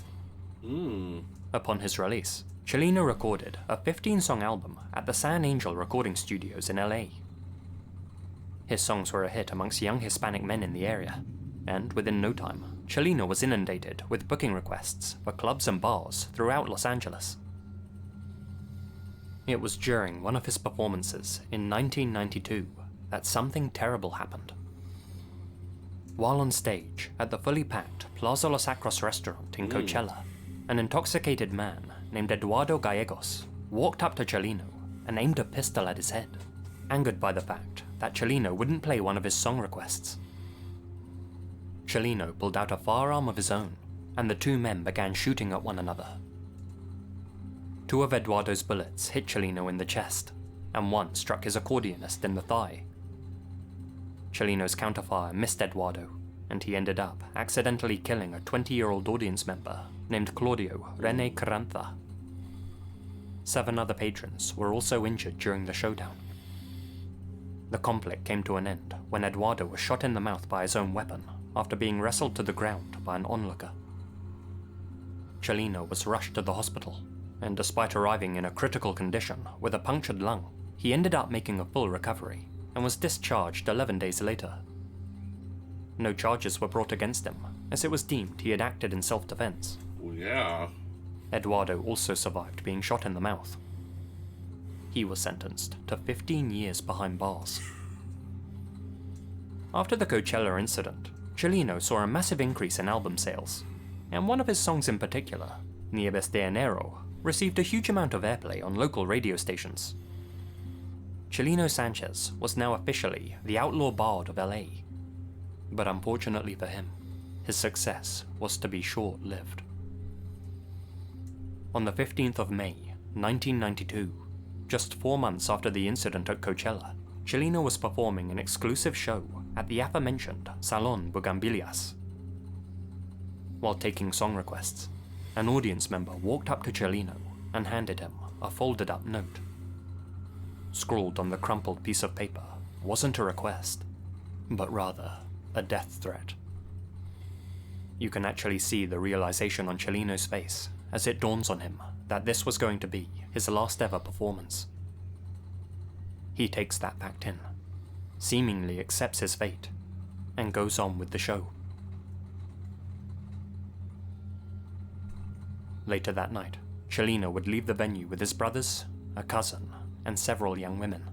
Upon his release, Chelino recorded a 15-song album at the San Angel recording studios in LA. His songs were a hit amongst young Hispanic men in the area, and within no time, Chelino was inundated with booking requests for clubs and bars throughout Los Angeles. It was during one of his performances in 1992 that something terrible happened. While on stage at the fully packed Plaza Los Acros restaurant in Coachella, an intoxicated man named Eduardo Gallegos walked up to Chelino and aimed a pistol at his head, angered by the fact that Chelino wouldn't play one of his song requests. Chelino pulled out a firearm of his own and the two men began shooting at one another. Two of Eduardo's bullets hit Cellino in the chest, and one struck his accordionist in the thigh. Cellino's counterfire missed Eduardo, and he ended up accidentally killing a 20-year-old audience member named Claudio Rene Carranza. 7 other patrons were also injured during the showdown. The conflict came to an end when Eduardo was shot in the mouth by his own weapon after being wrestled to the ground by an onlooker. Cellino was rushed to the hospital, and despite arriving in a critical condition with a punctured lung, he ended up making a full recovery and was discharged 11 days later. No charges were brought against him, as it was deemed he had acted in self-defense. Well, yeah. Eduardo also survived being shot in the mouth. He was sentenced to 15 years behind bars. After the Coachella incident, Cellino saw a massive increase in album sales, and one of his songs in particular, Nieves de Enero, received a huge amount of airplay on local radio stations. Cellino Sanchez was now officially the outlaw bard of LA, but unfortunately for him, his success was to be short-lived. On the 15th of May, 1992, just 4 months after the incident at Coachella, Cellino was performing an exclusive show at the aforementioned Salon Bugambilias. While taking song requests, an audience member walked up to Cellino and handed him a folded-up note. Scrawled on the crumpled piece of paper wasn't a request, but rather a death threat. You can actually see the realization on Cellino's face as it dawns on him that this was going to be his last ever performance. He takes that fact in, seemingly accepts his fate, and goes on with the show. Later that night, Cellino would leave the venue with his brothers, a cousin, and several young women.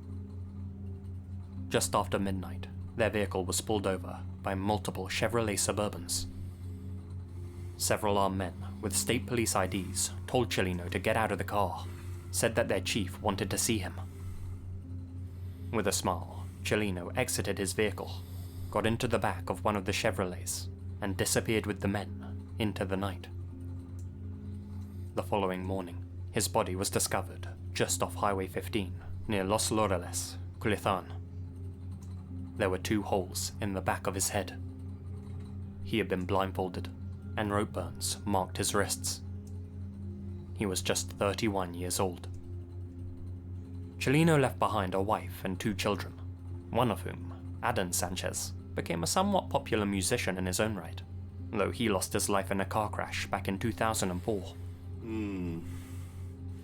Just after midnight, their vehicle was pulled over by multiple Chevrolet Suburbans. Several armed men with state police IDs told Cellino to get out of the car, said that their chief wanted to see him. With a smile, Cellino exited his vehicle, got into the back of one of the Chevrolets, and disappeared with the men into the night. The following morning, his body was discovered just off Highway 15 near Los Laureles, Culiacán. There were 2 holes in the back of his head. He had been blindfolded, and rope burns marked his wrists. He was just 31 years old. Cellino left behind a wife and 2 children, one of whom, Adan Sanchez, became a somewhat popular musician in his own right, though he lost his life in a car crash back in 2004.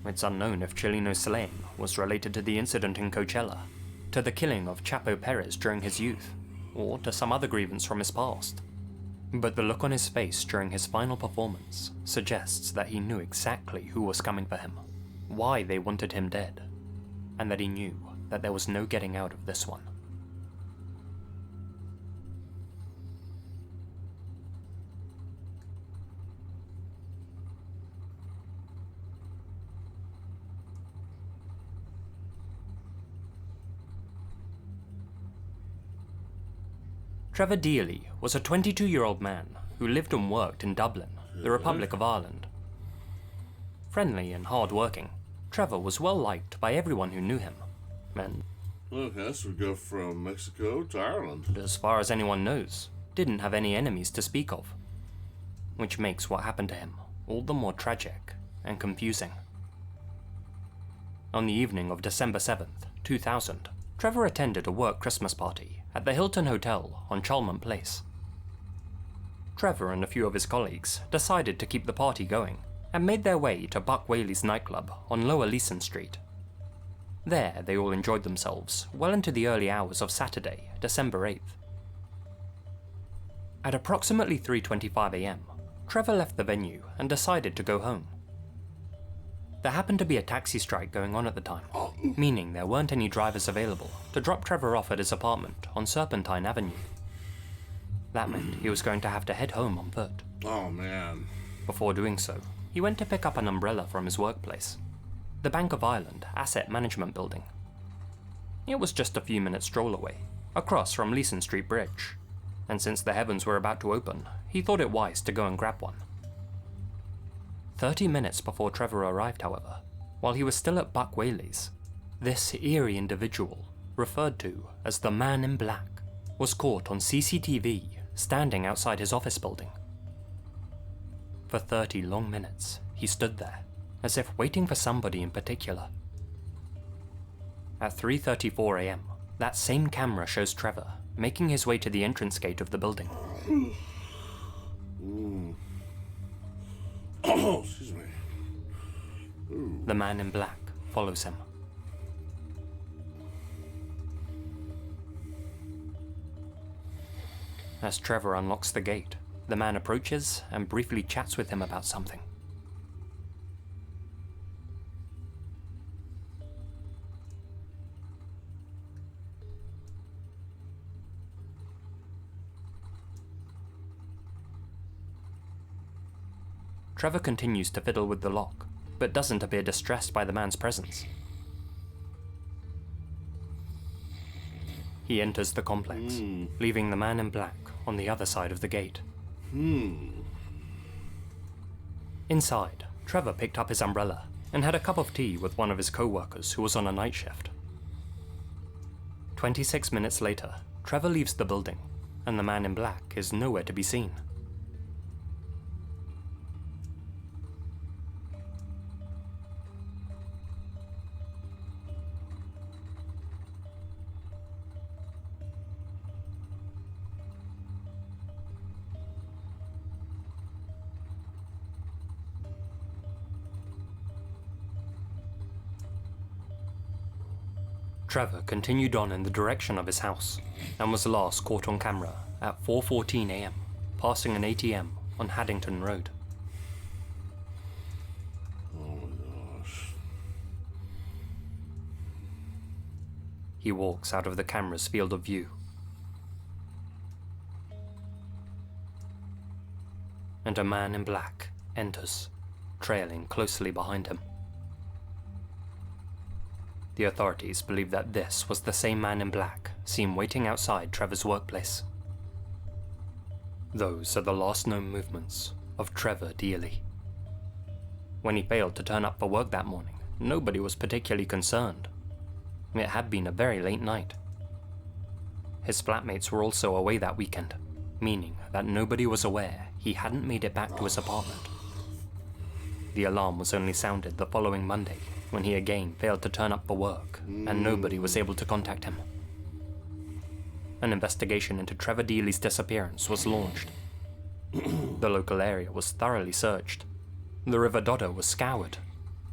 It's unknown if Cellino's slaying was related to the incident in Coachella, to the killing of Chapo Perez during his youth, or to some other grievance from his past. But the look on his face during his final performance suggests that he knew exactly who was coming for him, why they wanted him dead, and that he knew that there was no getting out of this one. Trevor Dealey was a 22-year-old man who lived and worked in Dublin, the Republic of Ireland. Friendly and hard-working, Trevor was well liked by everyone who knew him, and Okay, so we go from Mexico to Ireland. as far as anyone knows, didn't have any enemies to speak of, which makes what happened to him all the more tragic and confusing. On the evening of December 7th, 2000, Trevor attended a work Christmas party at the Hilton Hotel on Chalmont Place. Trevor and a few of his colleagues decided to keep the party going and made their way to Buck Whaley's nightclub on Lower Leeson Street. There, they all enjoyed themselves well into the early hours of Saturday, December 8th. At approximately 3:25 AM, Trevor left the venue and decided to go home. There happened to be a taxi strike going on at the time, meaning there weren't any drivers available to drop Trevor off at his apartment on Serpentine Avenue. That meant he was going to have to head home on foot. Oh, man. Before doing so, he went to pick up an umbrella from his workplace, the Bank of Ireland Asset Management Building. It was just a few minutes stroll away, across from Leeson Street Bridge, and since the heavens were about to open, he thought it wise to go and grab one. 30 minutes before Trevor arrived, however, while he was still at Buck Whaley's, this eerie individual, referred to as the Man in Black, was caught on CCTV standing outside his office building. For 30 long minutes, he stood there, as if waiting for somebody in particular. At 3:34 a.m., that same camera shows Trevor making his way to the entrance gate of the building. Oh, excuse me. The Man in Black follows him. As Trevor unlocks the gate, the man approaches and briefly chats with him about something. Trevor continues to fiddle with the lock, but doesn't appear distressed by the man's presence. He enters the complex, leaving the Man in Black on the other side of the gate. Inside, Trevor picked up his umbrella and had a cup of tea with one of his co-workers who was on a night shift. 26 minutes later, Trevor leaves the building, and the Man in Black is nowhere to be seen. Trevor continued on in the direction of his house, and was last caught on camera at 4:14 a.m, passing an ATM on Haddington Road. Oh my gosh. He walks out of the camera's field of view. And a Man in Black enters, trailing closely behind him. The authorities believe that this was the same Man in Black seen waiting outside Trevor's workplace. Those are the last known movements of Trevor Dealey. When he failed to turn up for work that morning, nobody was particularly concerned. It had been a very late night. His flatmates were also away that weekend, meaning that nobody was aware he hadn't made it back to his apartment. The alarm was only sounded the following Monday, when he again failed to turn up for work, and nobody was able to contact him. An investigation into Trevor Dealey's disappearance was launched. The local area was thoroughly searched. The River Dodder was scoured.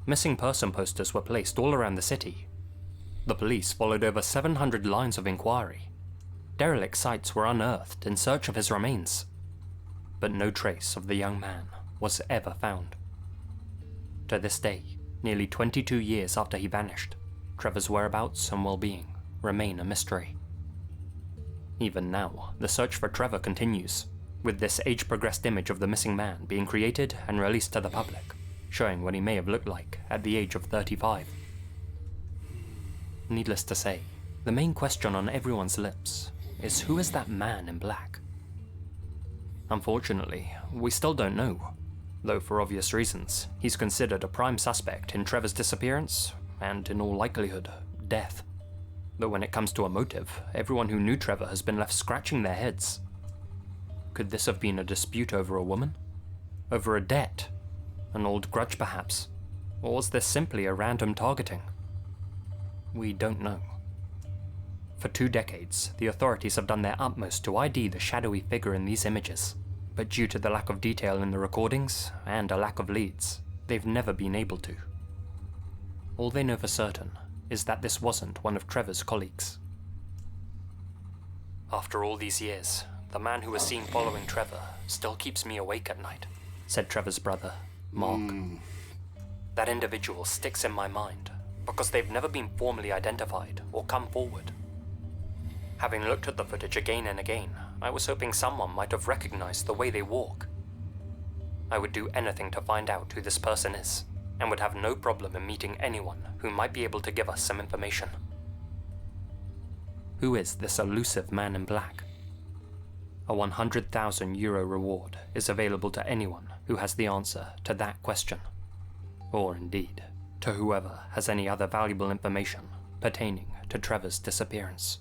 Missing person posters were placed all around the city. The police followed over 700 lines of inquiry. Derelict sites were unearthed in search of his remains. But no trace of the young man was ever found. To this day, nearly 22 years after he vanished, Trevor's whereabouts and well-being remain a mystery. Even now, the search for Trevor continues, with this age-progressed image of the missing man being created and released to the public, showing what he may have looked like at the age of 35. Needless to say, the main question on everyone's lips is, who is that Man in Black? Unfortunately, we still don't know, though for obvious reasons, he's considered a prime suspect in Trevor's disappearance, and in all likelihood, death. Though when it comes to a motive, everyone who knew Trevor has been left scratching their heads. Could this have been a dispute over a woman? Over a debt? An old grudge perhaps? Or was this simply a random targeting? We don't know. For 2 decades, the authorities have done their utmost to ID the shadowy figure in these images, but due to the lack of detail in the recordings, and a lack of leads, they've never been able to. All they know for certain is that this wasn't one of Trevor's colleagues. After all these years, the man who was seen following Trevor still keeps me awake at night, said Trevor's brother, Mark. That individual sticks in my mind because they've never been formally identified or come forward. Having looked at the footage again and again, I was hoping someone might have recognized the way they walk. I would do anything to find out who this person is, and would have no problem in meeting anyone who might be able to give us some information. Who is this elusive Man in Black? A €100,000 reward is available to anyone who has the answer to that question. Or indeed, to whoever has any other valuable information pertaining to Trevor's disappearance.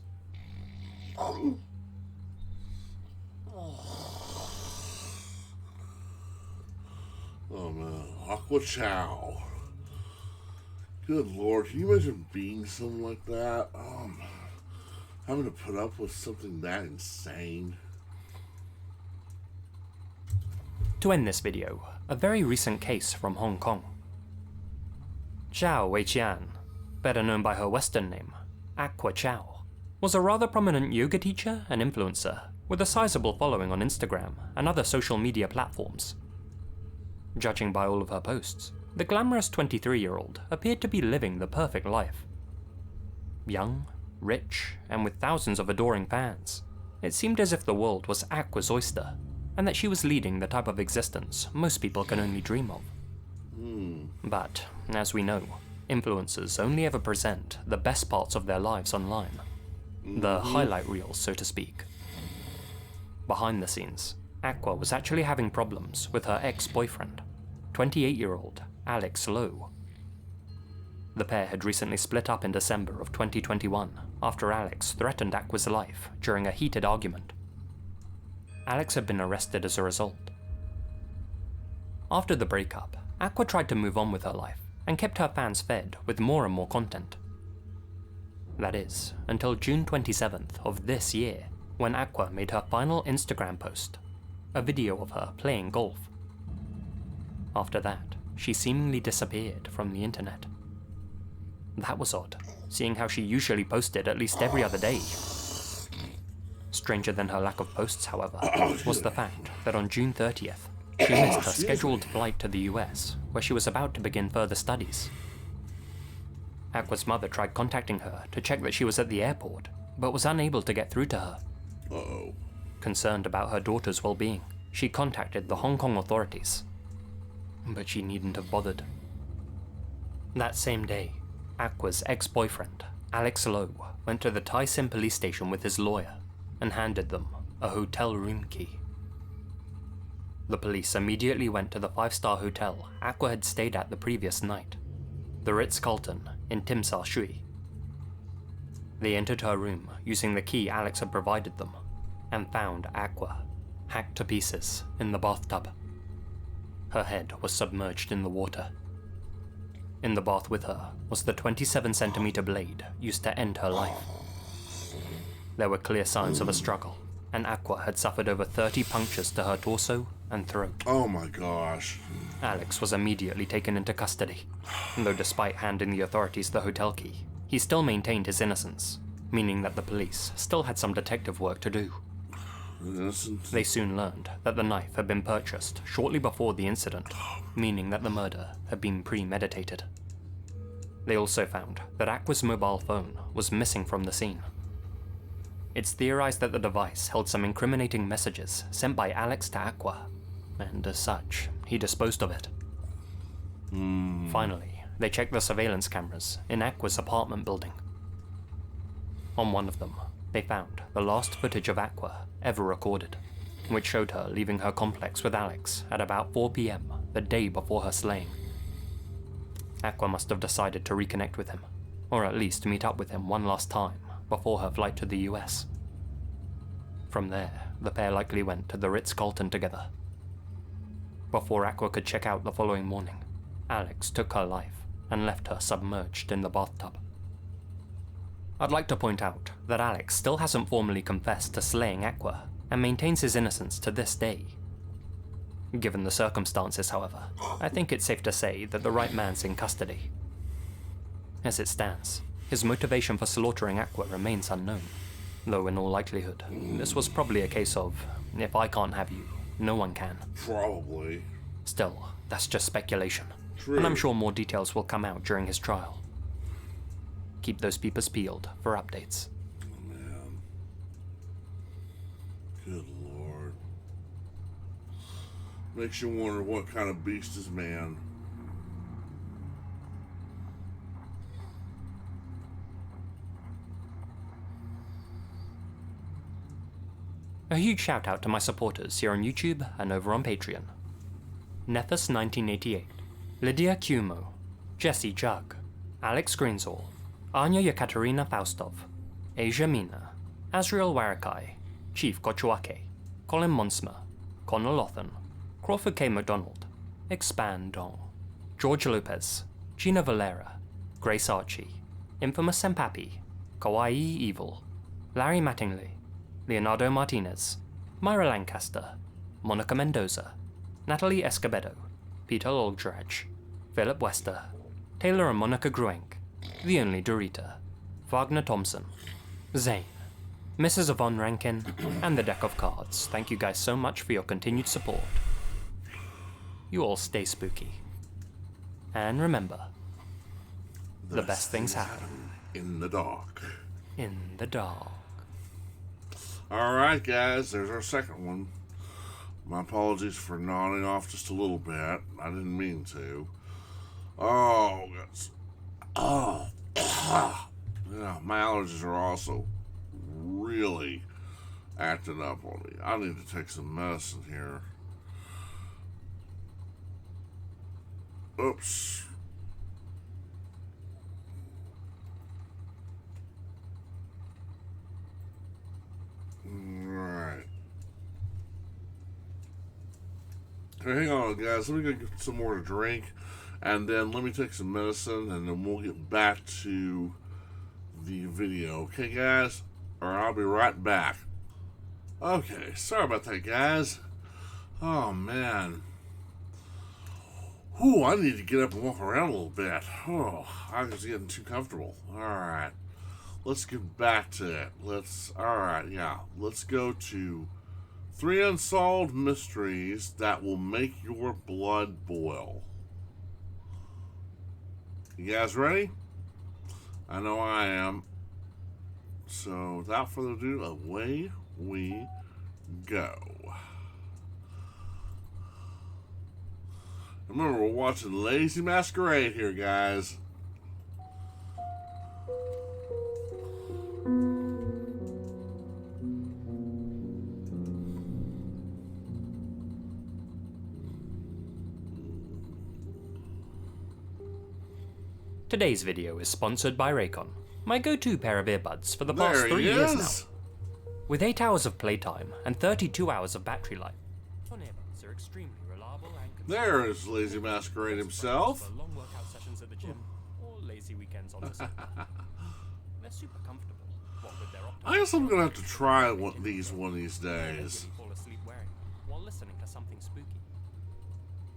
Oh man, Aqua Chow. Good lord, can you imagine being something like that? Having to put up with something that insane. To end this video, a very recent case from Hong Kong. Zhao Weiqian, better known by her Western name, Aqua Chow, was a rather prominent yoga teacher and influencer with a sizable following on Instagram and other social media platforms. Judging by all of her posts, the glamorous 23-year-old appeared to be living the perfect life. Young, rich, and with thousands of adoring fans, it seemed as if the world was Aqua's oyster, and that she was leading the type of existence most people can only dream of. But, as we know, influencers only ever present the best parts of their lives online. The highlight reels, so to speak. Behind the scenes, Aqua was actually having problems with her ex-boyfriend, 28-year-old Alex Lowe. The pair had recently split up in December of 2021 after Alex threatened Aqua's life during a heated argument. Alex had been arrested as a result. After the breakup, Aqua tried to move on with her life and kept her fans fed with more and more content. That is, until June 27th of this year, when Aqua made her final Instagram post, a video of her playing golf. After that, she seemingly disappeared from the internet. That was odd, seeing how she usually posted at least every other day. Stranger than her lack of posts, however, was the fact that on June 30th, she missed her scheduled flight to the US, where she was about to begin further studies. Aqua's mother tried contacting her to check that she was at the airport, but was unable to get through to her. Concerned about her daughter's well-being, she contacted the Hong Kong authorities. But she needn't have bothered. That same day, Aqua's ex-boyfriend, Alex Lowe, went to the Tai Sin police station with his lawyer and handed them a hotel room key. The police immediately went to the 5-star hotel Aqua had stayed at the previous night, the Ritz-Carlton in Tim Sa Shui. They entered her room using the key Alex had provided them and found Aqua, hacked to pieces, in the bathtub. Her head was submerged in the water. In the bath with her was the 27cm blade used to end her life. There were clear signs of a struggle, and Aqua had suffered over 30 punctures to her torso and throat. Oh my gosh. Alex was immediately taken into custody, though despite handing the authorities the hotel key, he still maintained his innocence, meaning that the police still had some detective work to do. They soon learned that the knife had been purchased shortly before the incident, meaning that the murder had been premeditated. They also found that Aqua's mobile phone was missing from the scene. It's theorized that the device held some incriminating messages sent by Alex to Aqua, and as such, he disposed of it. Finally, they checked the surveillance cameras in Aqua's apartment building. On one of them, they found the last footage of Aqua ever recorded, which showed her leaving her complex with Alex at about 4 PM the day before her slaying. Aqua must have decided to reconnect with him, or at least meet up with him one last time before her flight to the US. From there, the pair likely went to the Ritz-Carlton together. Before Aqua could check out the following morning, Alex took her life and left her submerged in the bathtub. I'd like to point out that Alex still hasn't formally confessed to slaying Aqua and maintains his innocence to this day. Given the circumstances, however, I think it's safe to say that the right man's in custody. As it stands, his motivation for slaughtering Aqua remains unknown, though in all likelihood, this was probably a case of, if I can't have you, no one can. Probably. Still, that's just speculation, True. and I'm sure more details will come out during his trial. Keep those peepers peeled for updates. Oh, man. Good lord. Makes you wonder what kind of beast is man. A huge shout out to my supporters here on YouTube and over on Patreon. Nethus 1988, Lydia Cuomo, Jesse Jug, Alex Greensall, Anya Yekaterina Faustov, Asia Mina, Azriel Warakai, Chief Kochuake, Colin Monsma, Connor Lothan, Crawford K. MacDonald, Expand Dong, George Lopez, Gina Valera, Grace Archie, Infamous Sempapi, Kawaii Evil, Larry Mattingly, Leonardo Martinez, Myra Lancaster, Monica Mendoza, Natalie Escobedo, Peter Oldrage, Philip Wester, Taylor and Monica Gruenk, The Only Dorita, Wagner Thompson, Zane, Mrs. Yvonne Rankin, and the deck of cards. Thank you guys so much for your continued support. You all stay spooky. And remember, the best things happen in the dark. in the dark. Alright, guys, there's our second one. My apologies for nodding off just a little bit. I didn't mean to. Oh, guys. Oh. Yeah, my allergies are also really acting up on me. I need to take some medicine here. Oops. Right. Hang on, guys. Let me go get some more to drink, and then let me take some medicine, and then we'll get back to the video. Okay, guys? Or I'll be right back. Okay, sorry about that, guys. Oh, man. Whew, I need to get up and walk around a little bit. Oh, I was getting too comfortable. Alright. Let's get back to it. Let's go to 3 Unsolved Mysteries that will make your blood boil. You guys ready? I know I am. So, without further ado, away we go. Remember, we're watching Lazy Masquerade here, guys. Today's video is sponsored by Raycon, my go-to pair of earbuds for the past 3 years now. With 8 hours of playtime and 32 hours of battery life, earbuds are extremely reliable and there is Lazy Masquerade himself. for long workout sessions at the gym or lazy weekends on the sofa. They're super comfortable. What with their I guess I'm gonna have to try one of these days. fall asleep wearing while listening to something spooky.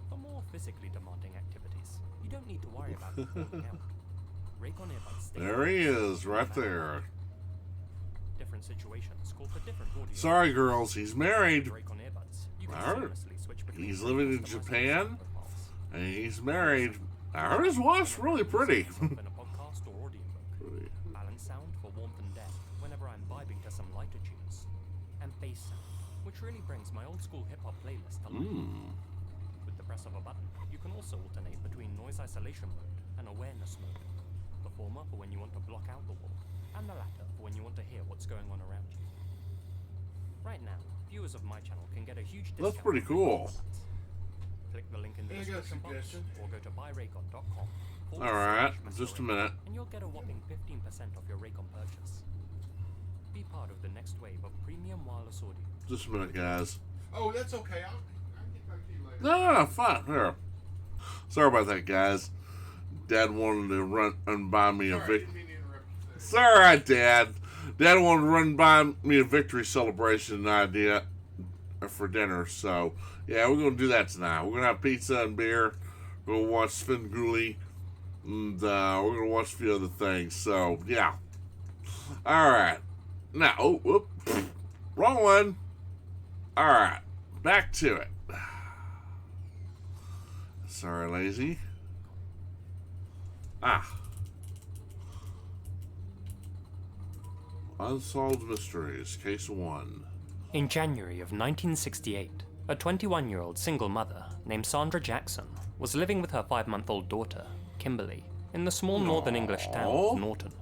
For more physically demanding activities, you don't need to worry about falling out. Raycon earbuds stay There he is, right there. Different situations call for different audio. Sorry, girls, he's married. Raycon earbuds. You can I heard seamlessly switch between he's living in customized Japan, profiles. and he's married. I heard his wife's really pretty. In a podcast or audiobook. Balance sound for warmth and depth whenever I'm vibing to some lighter tunes. And bass sound, which really brings my old school hip hop playlist to life. With the press of a button, you can also alternate between noise isolation mode and awareness mode. The former for when you want to block out the world, and the latter for when you want to hear what's going on around you. Right now, viewers of my channel can get a huge discount. That's pretty cool. Click the link in the description box or go to buyraycon.com. Alright, just a minute. And you'll get a whopping 15% off your Raycon purchase. Be part of the next wave of premium wireless audio. Just a minute, guys. Oh, that's okay. I'll get back to you later. No, fine. Here. Sorry about that, guys. Dad wanted to run by me a Sorry, I victory. didn't mean to interrupt you. It's alright, Dad. Dad wanted to run by me a victory celebration idea for dinner, so yeah, we're gonna do that tonight. We're gonna have pizza and beer. We're gonna watch Svengoolie, and we're gonna watch a few other things. So yeah. Alright. Now, oh, whoop. Wrong one. Alright. Back to it. Sorry, Lazy. Unsolved Mysteries, Case 1. In January of 1968, a 21-year-old single mother named Sandra Jackson was living with her 5-month-old daughter, Kimberly, in the small northern English town of Norton.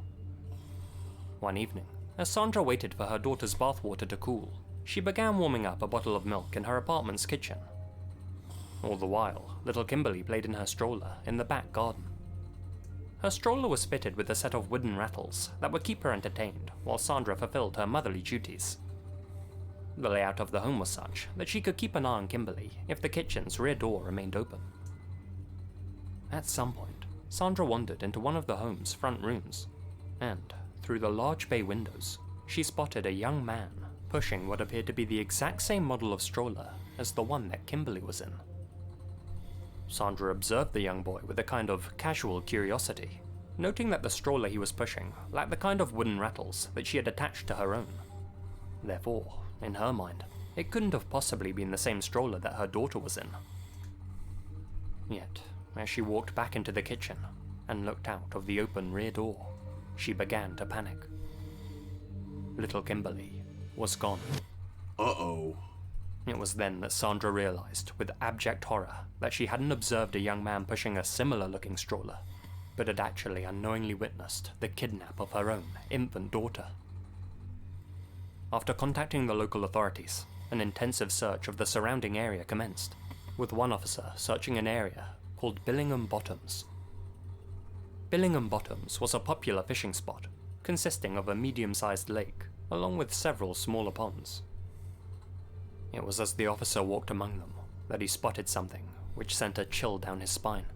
One evening, as Sandra waited for her daughter's bathwater to cool, she began warming up a bottle of milk in her apartment's kitchen. All the while, little Kimberly played in her stroller in the back garden. Her stroller was fitted with a set of wooden rattles that would keep her entertained while Sandra fulfilled her motherly duties. The layout of the home was such that she could keep an eye on Kimberly if the kitchen's rear door remained open. At some point, Sandra wandered into one of the home's front rooms, and, through the large bay windows, she spotted a young man pushing what appeared to be the exact same model of stroller as the one that Kimberly was in. Sandra observed the young boy with a kind of casual curiosity, noting that the stroller he was pushing lacked the kind of wooden rattles that she had attached to her own. Therefore, in her mind, it couldn't have possibly been the same stroller that her daughter was in. Yet, as she walked back into the kitchen and looked out of the open rear door, she began to panic. Little Kimberly was gone. Uh-oh. It was then that Sandra realized, with abject horror, that she hadn't observed a young man pushing a similar-looking stroller, but had actually unknowingly witnessed the kidnap of her own infant daughter. After contacting the local authorities, an intensive search of the surrounding area commenced, with one officer searching an area called Billingham Bottoms. Billingham Bottoms was a popular fishing spot, consisting of a medium-sized lake, along with several smaller ponds. It was as the officer walked among them that he spotted something which sent a chill down his spine.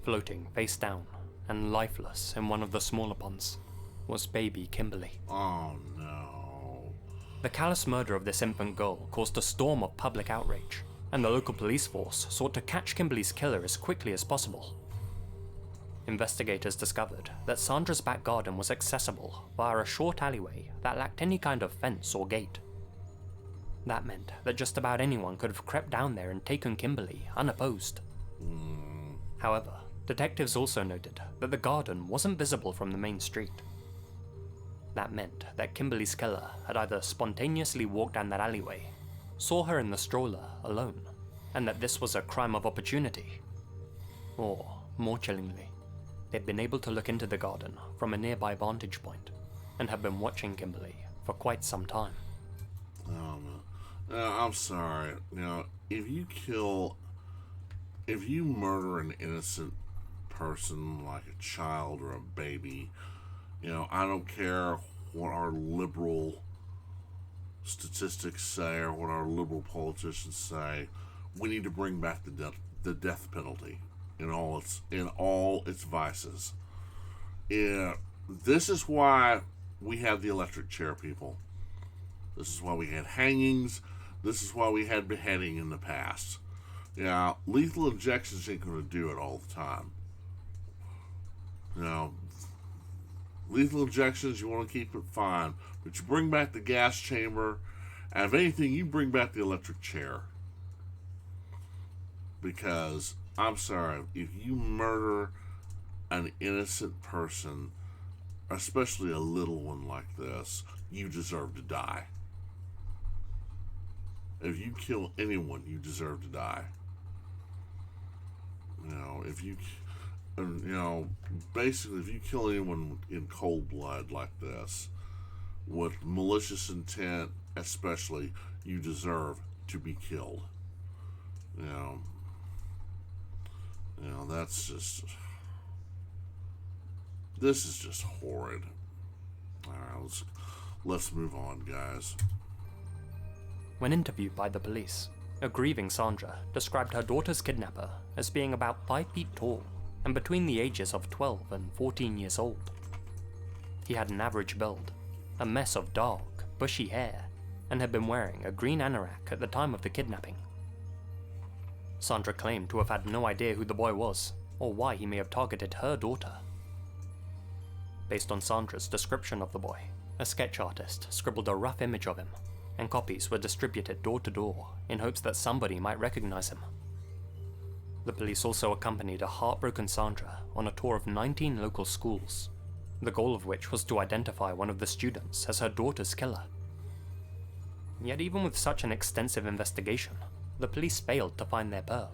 Floating face down and lifeless in one of the smaller ponds was baby Kimberly. Oh no. The callous murder of this infant girl caused a storm of public outrage, and the local police force sought to catch Kimberly's killer as quickly as possible. Investigators discovered that Sandra's back garden was accessible via a short alleyway that lacked any kind of fence or gate. That meant that just about anyone could have crept down there and taken Kimberly unopposed. However, detectives also noted that the garden wasn't visible from the main street. That meant that Kimberly's killer had either spontaneously walked down that alleyway, saw her in the stroller alone, and that this was a crime of opportunity, or, more chillingly, they'd been able to look into the garden from a nearby vantage point, and had been watching Kimberly for quite some time. Oh, man. I'm sorry. If you murder an innocent person like a child or a baby, I don't care what our liberal statistics say or what our liberal politicians say. We need to bring back the death penalty in all its vices. This is why we have the electric chair, people. This is why we had hangings. This is why we had beheading in the past. Lethal injections ain't going to do it all the time. Lethal injections, you want to keep it fine. But you bring back the gas chamber, and if anything, you bring back the electric chair. Because, I'm sorry, if you murder an innocent person, especially a little one like this, you deserve to die. If you kill anyone, you deserve to die. Basically, if you kill anyone in cold blood like this, with malicious intent especially, you deserve to be killed. That's just... This is just horrid. Alright, let's move on, guys. When interviewed by the police, a grieving Sandra described her daughter's kidnapper as being about 5 feet tall and between the ages of 12 and 14 years old. He had an average build, a mess of dark, bushy hair, and had been wearing a green anorak at the time of the kidnapping. Sandra claimed to have had no idea who the boy was, or why he may have targeted her daughter. Based on Sandra's description of the boy, a sketch artist scribbled a rough image of him, and copies were distributed door to door in hopes that somebody might recognize him. The police also accompanied a heartbroken Sandra on a tour of 19 local schools, the goal of which was to identify one of the students as her daughter's killer. Yet even with such an extensive investigation, the police failed to find their perp.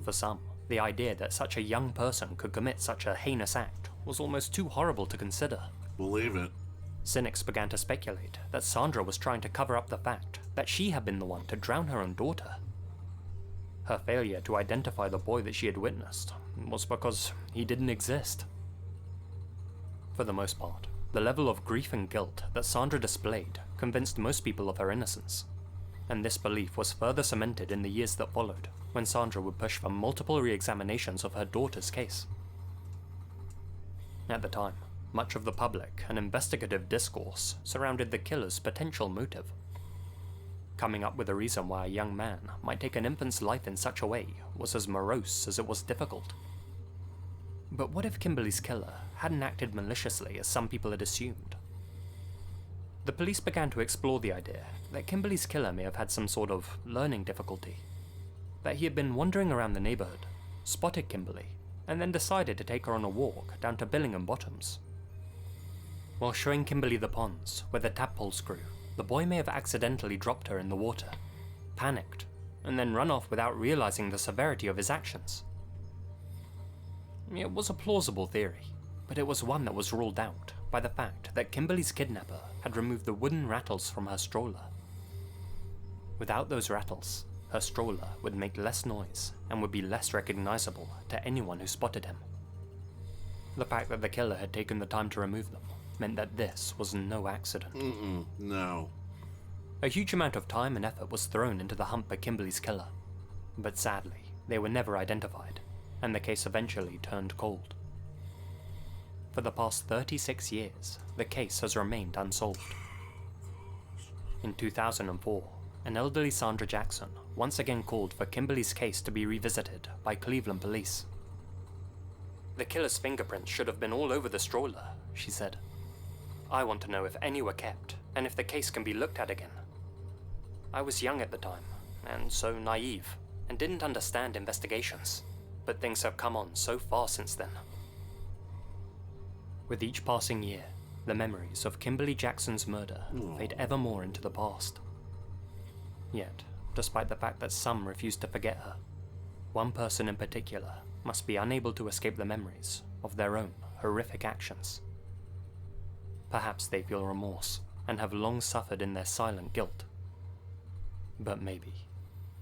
For some, the idea that such a young person could commit such a heinous act was almost too horrible to consider. Believe it. Cynics began to speculate that Sandra was trying to cover up the fact that she had been the one to drown her own daughter, Her failure to identify the boy that she had witnessed was because he didn't exist. For the most part, the level of grief and guilt that Sandra displayed convinced most people of her innocence, and this belief was further cemented in the years that followed, when Sandra would push for multiple re-examinations of her daughter's case. At the time, much of the public and investigative discourse surrounded the killer's potential motive. Coming up with a reason why a young man might take an infant's life in such a way was as morose as it was difficult. But what if Kimberly's killer hadn't acted maliciously as some people had assumed? The police began to explore the idea that Kimberly's killer may have had some sort of learning difficulty, that he had been wandering around the neighborhood, spotted Kimberly, and then decided to take her on a walk down to Billingham Bottoms. While showing Kimberly the ponds where the tadpoles grew, the boy may have accidentally dropped her in the water, panicked, and then run off without realizing the severity of his actions. It was a plausible theory, but it was one that was ruled out by the fact that Kimberly's kidnapper had removed the wooden rattles from her stroller. Without those rattles, her stroller would make less noise and would be less recognizable to anyone who spotted him. The fact that the killer had taken the time to remove them meant that this was no accident. No. A huge amount of time and effort was thrown into the hunt for Kimberly's killer, but sadly, they were never identified, and the case eventually turned cold. For the past 36 years, the case has remained unsolved. In 2004, an elderly Sandra Jackson once again called for Kimberly's case to be revisited by Cleveland police. "The killer's fingerprints should have been all over the stroller," she said. "I want to know if any were kept, and if the case can be looked at again. I was young at the time, and so naive, and didn't understand investigations, but things have come on so far since then." With each passing year, the memories of Kimberly Jackson's murder fade ever more into the past. Yet, despite the fact that some refuse to forget her, one person in particular must be unable to escape the memories of their own horrific actions. Perhaps they feel remorse and have long suffered in their silent guilt. But maybe,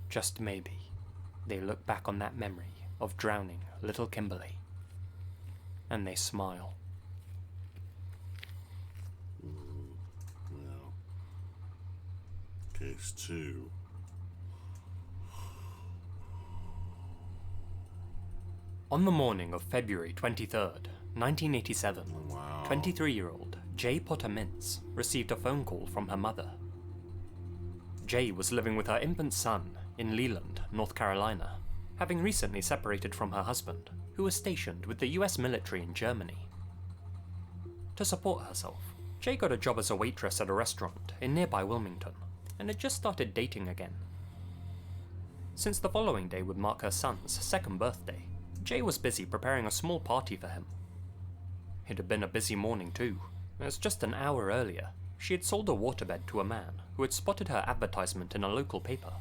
just maybe, they look back on that memory of drowning little Kimberly, and they smile. Well, case 2. On the morning of February 23rd, 1987, 23-year-old Jay Potter Mintz received a phone call from her mother. Jay was living with her infant son in Leland, North Carolina, having recently separated from her husband, who was stationed with the US military in Germany. To support herself, Jay got a job as a waitress at a restaurant in nearby Wilmington, and had just started dating again. Since the following day would mark her son's second birthday, Jay was busy preparing a small party for him. It had been a busy morning too, as just an hour earlier, she had sold a waterbed to a man who had spotted her advertisement in a local paper.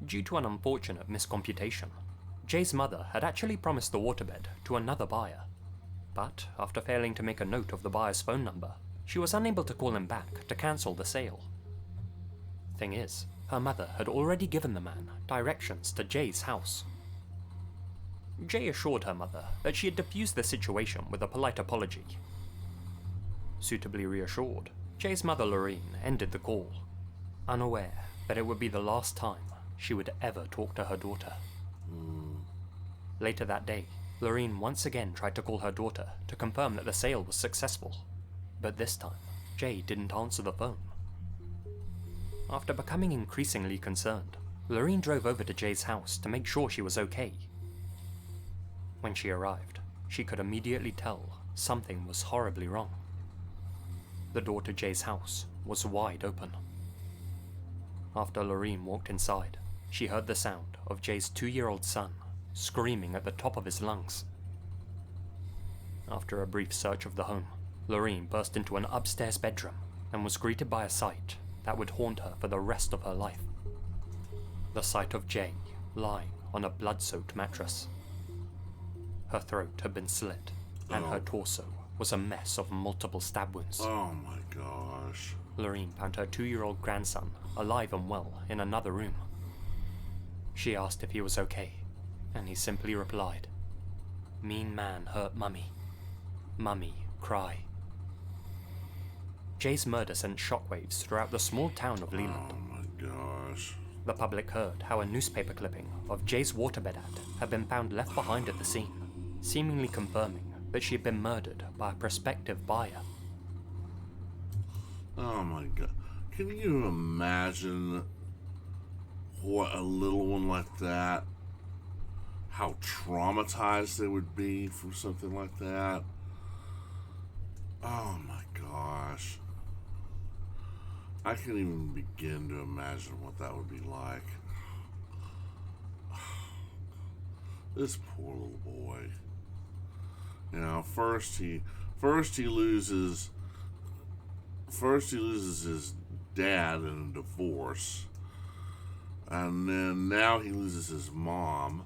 Due to an unfortunate miscomputation, Jay's mother had actually promised the waterbed to another buyer, but after failing to make a note of the buyer's phone number, she was unable to call him back to cancel the sale. Thing is, her mother had already given the man directions to Jay's house. Jay assured her mother that she had diffused the situation with a polite apology. Suitably reassured, Jay's mother Lorraine ended the call, unaware that it would be the last time she would ever talk to her daughter. Later that day, Lorraine once again tried to call her daughter to confirm that the sale was successful, but this time, Jay didn't answer the phone. After becoming increasingly concerned, Lorraine drove over to Jay's house to make sure she was okay. When she arrived, she could immediately tell something was horribly wrong. The door to Jay's house was wide open. After Lorraine walked inside, she heard the sound of Jay's 2-year-old son screaming at the top of his lungs. After a brief search of the home, Lorraine burst into an upstairs bedroom and was greeted by a sight that would haunt her for the rest of her life. The sight of Jay lying on a blood-soaked mattress. Her throat had been slit, and her torso was a mess of multiple stab wounds. Oh my gosh. Lorraine found her 2-year-old grandson alive and well in another room. She asked if he was okay, and he simply replied, "Mean man hurt mummy. Mummy, cry." Jay's murder sent shockwaves throughout the small town of Leland. Oh my gosh. The public heard how a newspaper clipping of Jay's waterbed ad had been found left behind at the scene, seemingly confirming that she had been murdered by a prospective buyer. Oh my god. Can you imagine what a little one like that, how traumatized they would be from something like that? Oh my gosh. I can't even begin to imagine what that would be like. This poor little boy. You know, first he loses his dad in a divorce, and then now he loses his mom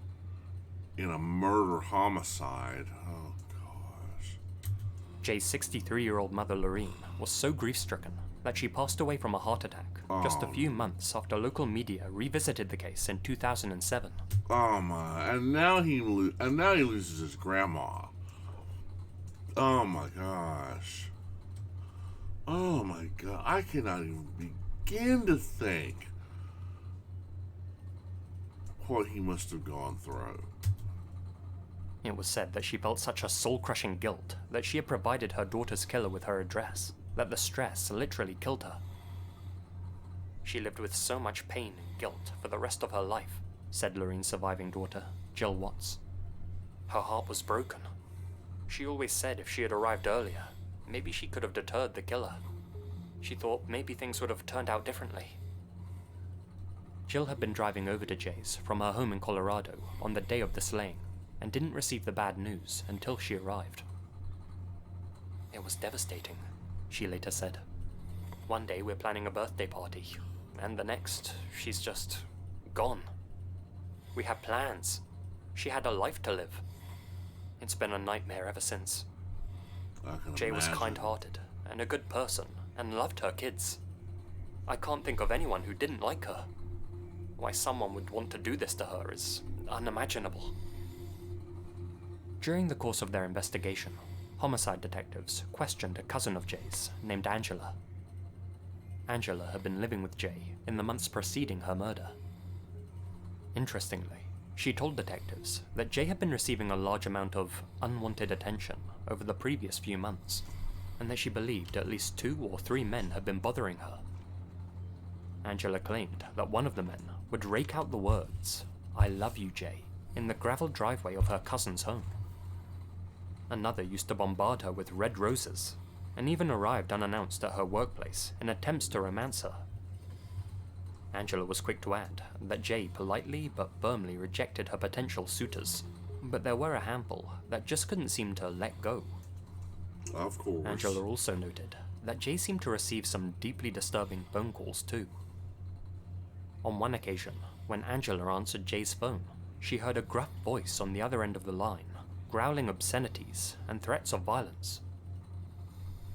in a murder homicide. Oh gosh. Jay's 63-year-old mother Lorene was so grief-stricken that she passed away from a heart attack just a few months after local media revisited the case in 2007. Oh my! And now he loses his grandma. Oh my gosh. Oh my god! I cannot even begin to think what he must have gone through. It was said that she felt such a soul-crushing guilt that she had provided her daughter's killer with her address, that the stress literally killed her. She lived with so much pain and guilt for the rest of her life, said Lorene's surviving daughter, Jill Watts. Her heart was broken. She always said if she had arrived earlier, maybe she could have deterred the killer. She thought maybe things would have turned out differently. Jill had been driving over to Jay's from her home in Colorado on the day of the slaying, and didn't receive the bad news until she arrived. It was devastating, she later said. One day we're planning a birthday party, and the next, she's just gone. We had plans. She had a life to live. It's been a nightmare ever since. Jay was kind-hearted and a good person and loved her kids. I can't think of anyone who didn't like her. Why someone would want to do this to her is unimaginable. During the course of their investigation, homicide detectives questioned a cousin of Jay's named Angela. Angela had been living with Jay in the months preceding her murder. Interestingly, she told detectives that Jay had been receiving a large amount of unwanted attention over the previous few months, and that she believed at least 2 or 3 men had been bothering her. Angela claimed that one of the men would rake out the words, "I love you, Jay," in the gravel driveway of her cousin's home. Another used to bombard her with red roses, and even arrived unannounced at her workplace in attempts to romance her. Angela was quick to add that Jay politely but firmly rejected her potential suitors, but there were a handful that just couldn't seem to let go. Of course. Angela also noted that Jay seemed to receive some deeply disturbing phone calls too. On one occasion, when Angela answered Jay's phone, she heard a gruff voice on the other end of the line, growling obscenities and threats of violence.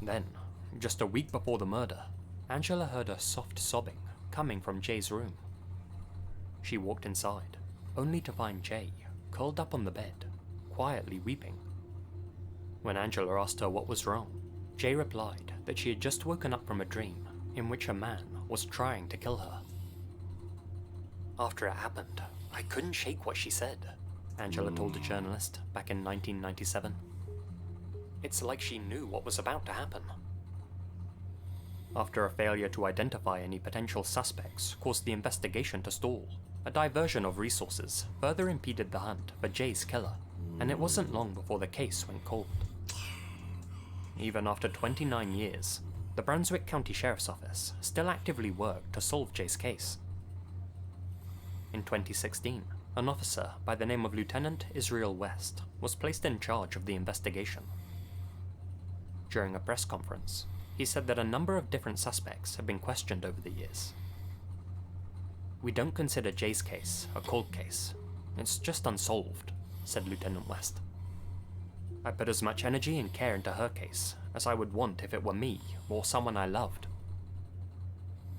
Then, just a week before the murder, Angela heard a soft sobbing coming from Jay's room. She walked inside, only to find Jay curled up on the bed, quietly weeping. When Angela asked her what was wrong, Jay replied that she had just woken up from a dream in which a man was trying to kill her. After it happened, I couldn't shake what she said, Angela told a journalist back in 1997. It's like she knew what was about to happen. After a failure to identify any potential suspects caused the investigation to stall, a diversion of resources further impeded the hunt for Jay's killer, and it wasn't long before the case went cold. Even after 29 years, the Brunswick County Sheriff's Office still actively worked to solve Jay's case. In 2016, an officer by the name of Lieutenant Israel West was placed in charge of the investigation. During a press conference, he said that a number of different suspects had been questioned over the years. "We don't consider Jay's case a cold case. It's just unsolved," said Lieutenant West. "I put as much energy and care into her case as I would want if it were me or someone I loved."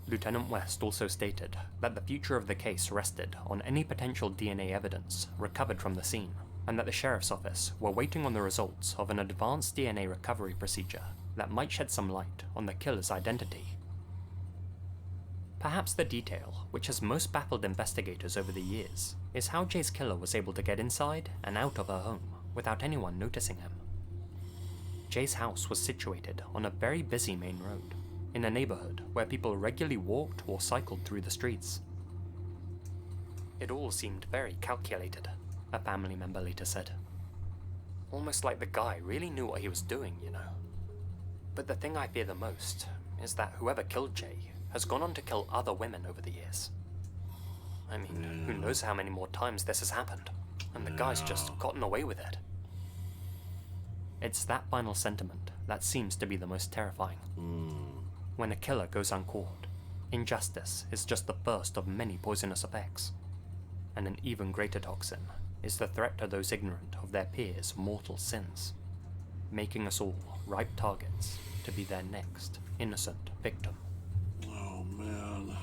Lieutenant West also stated that the future of the case rested on any potential DNA evidence recovered from the scene, and that the sheriff's office were waiting on the results of an advanced DNA recovery procedure that might shed some light on the killer's identity. Perhaps the detail which has most baffled investigators over the years is how Jay's killer was able to get inside and out of her home without anyone noticing him. Jay's house was situated on a very busy main road, in a neighborhood where people regularly walked or cycled through the streets. It all seemed very calculated, a family member later said. Almost like the guy really knew what he was doing, you know. But the thing I fear the most is that whoever killed Jay has gone on to kill other women over the years. I mean, who knows how many more times this has happened, and the guy's just gotten away with it. It's that final sentiment that seems to be the most terrifying. When a killer goes uncaught, injustice is just the first of many poisonous effects, and an even greater toxin is the threat to those ignorant of their peers' mortal sins, making us all ripe targets to be their next innocent victim. Oh, man.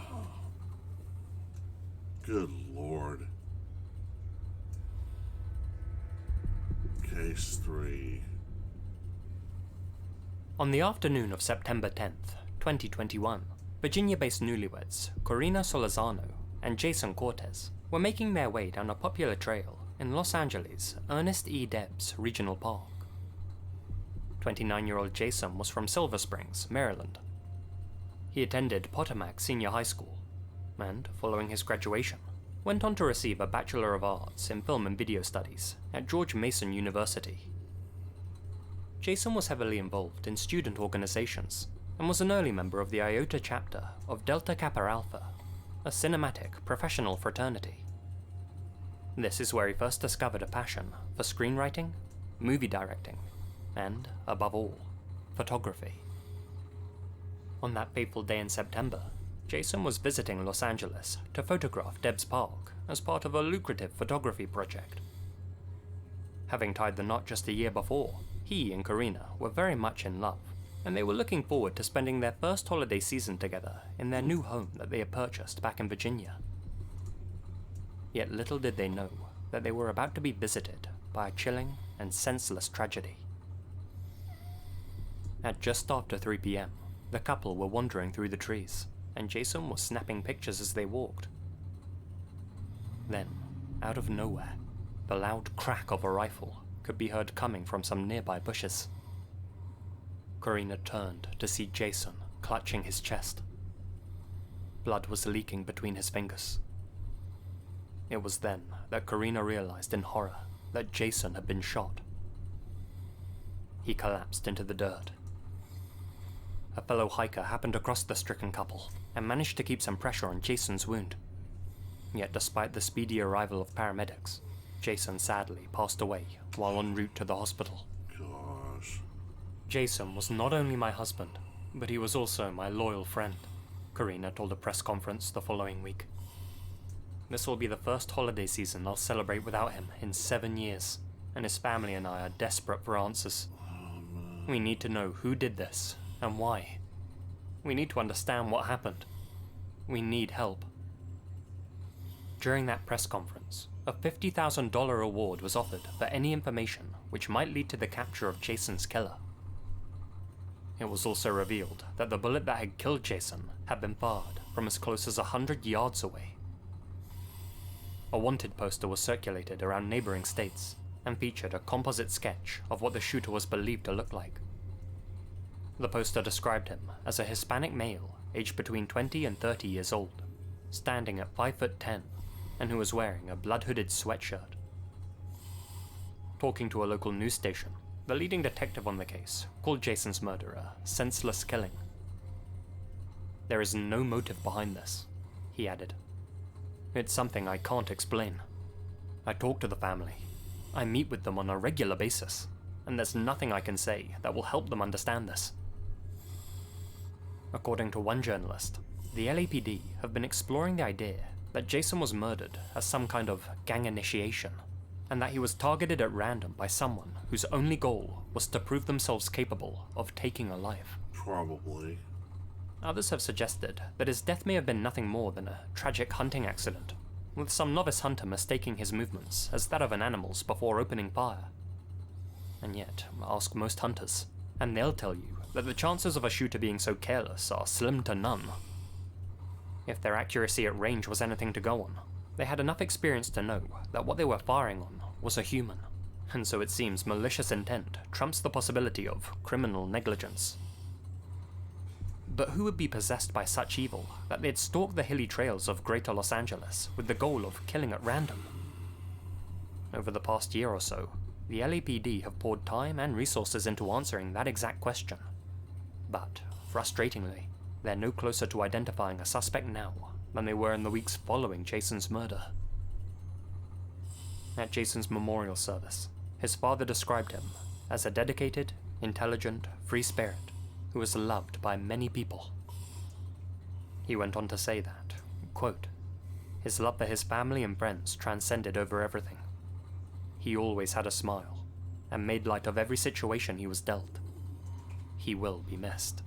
Good Lord. Case 3. On the afternoon of September 10th, 2021, Virginia-based newlyweds Corina Solorzano and Jason Cortez were making their way down a popular trail in Los Angeles' Ernest E. Debs Regional Park. 29-year-old Jason was from Silver Springs, Maryland. He attended Potomac Senior High School, and, following his graduation, went on to receive a Bachelor of Arts in Film and Video Studies at George Mason University. Jason was heavily involved in student organizations, and was an early member of the Iota chapter of Delta Kappa Alpha, a cinematic professional fraternity. This is where he first discovered a passion for screenwriting, movie directing, and, above all, photography. On that fateful day in September, Jason was visiting Los Angeles to photograph Debs Park as part of a lucrative photography project. Having tied the knot just a year before, he and Corina were very much in love, and they were looking forward to spending their first holiday season together in their new home that they had purchased back in Virginia. Yet little did they know that they were about to be visited by a chilling and senseless tragedy. At just after 3 p.m, the couple were wandering through the trees, and Jason was snapping pictures as they walked. Then, out of nowhere, the loud crack of a rifle could be heard coming from some nearby bushes. Corina turned to see Jason clutching his chest. Blood was leaking between his fingers. It was then that Corina realized in horror that Jason had been shot. He collapsed into the dirt. A fellow hiker happened across the stricken couple and managed to keep some pressure on Jason's wound. Yet despite the speedy arrival of paramedics, Jason sadly passed away while en route to the hospital. Gosh. Jason was not only my husband, but he was also my loyal friend, Corina told a press conference the following week. This will be the first holiday season I'll celebrate without him in 7 years, and his family and I are desperate for answers. We need to know who did this, and why. We need to understand what happened. We need help. During that press conference, a $50,000 reward was offered for any information which might lead to the capture of Jason's killer. It was also revealed that the bullet that had killed Jason had been fired from as close as 100 yards away. A wanted poster was circulated around neighboring states and featured a composite sketch of what the shooter was believed to look like. The poster described him as a Hispanic male aged between 20 and 30 years old, standing at 5'10", and who was wearing a blood-hooded sweatshirt. Talking to a local news station, the leading detective on the case called Jason's murder a senseless killing. There is no motive behind this, he added. It's something I can't explain. I talk to the family. I meet with them on a regular basis, and there's nothing I can say that will help them understand this. According to one journalist, the LAPD have been exploring the idea that Jason was murdered as some kind of gang initiation, and that he was targeted at random by someone whose only goal was to prove themselves capable of taking a life. Probably. others have suggested that his death may have been nothing more than a tragic hunting accident, with some novice hunter mistaking his movements as that of an animal's before opening fire. And yet, ask most hunters, and they'll tell you that the chances of a shooter being so careless are slim to none. If their accuracy at range was anything to go on, they had enough experience to know that what they were firing on was a human, and so it seems malicious intent trumps the possibility of criminal negligence. But who would be possessed by such evil that they'd stalk the hilly trails of Greater Los Angeles with the goal of killing at random? Over the past year or so, the LAPD have poured time and resources into answering that exact question. But, frustratingly, they're no closer to identifying a suspect now than they were in the weeks following Jason's murder. At Jason's memorial service, his father described him as a dedicated, intelligent, free spirit who was loved by many people. He went on to say that, quote, his love for his family and friends transcended over everything. He always had a smile, and made light of every situation he was dealt. He will be missed.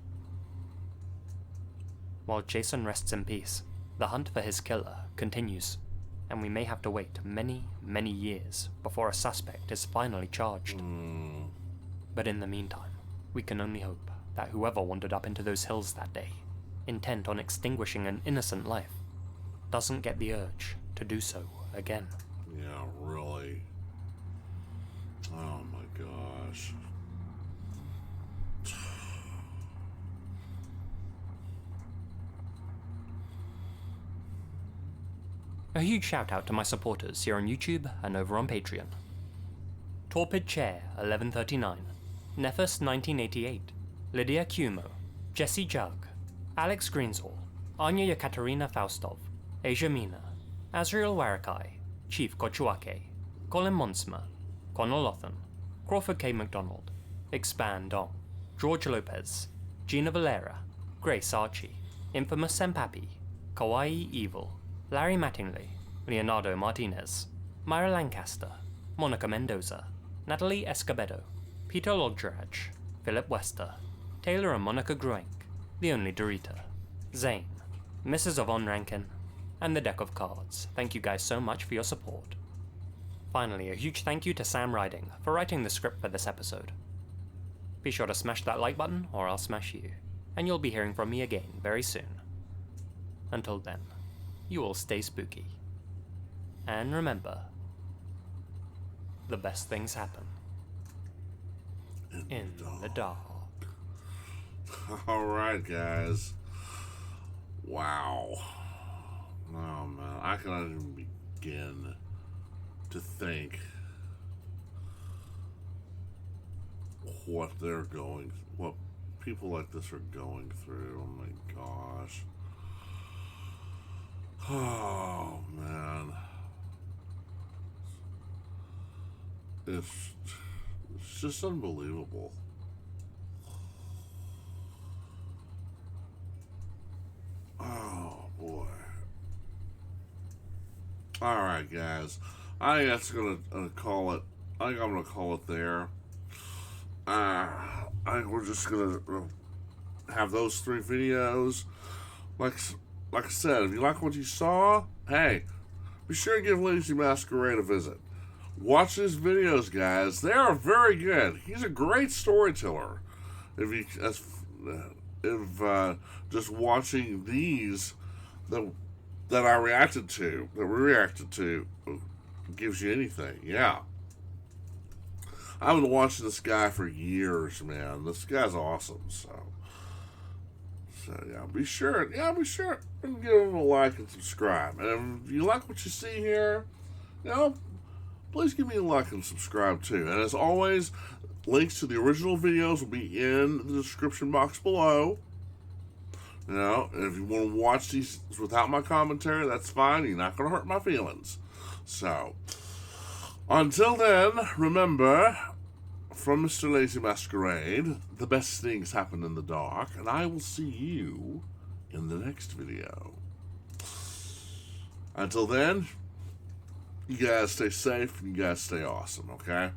While Jason rests in peace, the hunt for his killer continues, and we may have to wait many, many years before a suspect is finally charged. But in the meantime, we can only hope that whoever wandered up into those hills that day, intent on extinguishing an innocent life, doesn't get the urge to do so again. Yeah, really. Oh my gosh. A huge shout out to my supporters here on YouTube and over on Patreon. Torpid Chair 1139, Nephus 1988, Lydia Cumo, Jesse Jug, Alex Greensall, Anya Yekaterina Faustov, Asia Mina, Azriel Warakai, Chief Kochuake, Colin Monsma, Connor Lothan, Crawford K. McDonald, Expand Dong, George Lopez, Gina Valera, Grace Archie, Infamous Sempapi, Kawaii Evil, Larry Mattingly, Leonardo Martinez, Myra Lancaster, Monica Mendoza, Natalie Escobedo, Peter Lodgerach, Philip Wester, Taylor and Monica Gruenk, The Only Dorita, Zane, Mrs. Yvonne Rankin, and the deck of cards. Thank you guys so much for your support. Finally, a huge thank you to Sam Riding for writing the script for this episode. Be sure to smash that like button or I'll smash you, and you'll be hearing from me again very soon. Until then, you all stay spooky. And remember, the best things happen in the dark. Alright, guys. Wow. Oh, man. I cannot even begin to think what people like this are going through. Oh, my gosh. Oh, man. It's just unbelievable. Oh, boy. Alright, guys. I think that's gonna call it. I think I'm gonna call it there. I think we're just gonna have those 3 videos. Like I said, if you like what you saw, hey, be sure to give Lazy Masquerade a visit. Watch his videos, guys. They are very good. He's a great storyteller. If just watching these that we reacted to, gives you anything, yeah. I've been watching this guy for years, man. This guy's awesome. So yeah, be sure and give him a like and subscribe. And if you like what you see here, please give me a like and subscribe too. And as always, links to the original videos will be in the description box below. And if you want to watch these without my commentary, that's fine. You're not going to hurt my feelings. So, until then, remember, from Mr. Lazy Masquerade, the best things happen in the dark, and I will see you in the next video. Until then, you guys stay safe and you guys stay awesome, okay?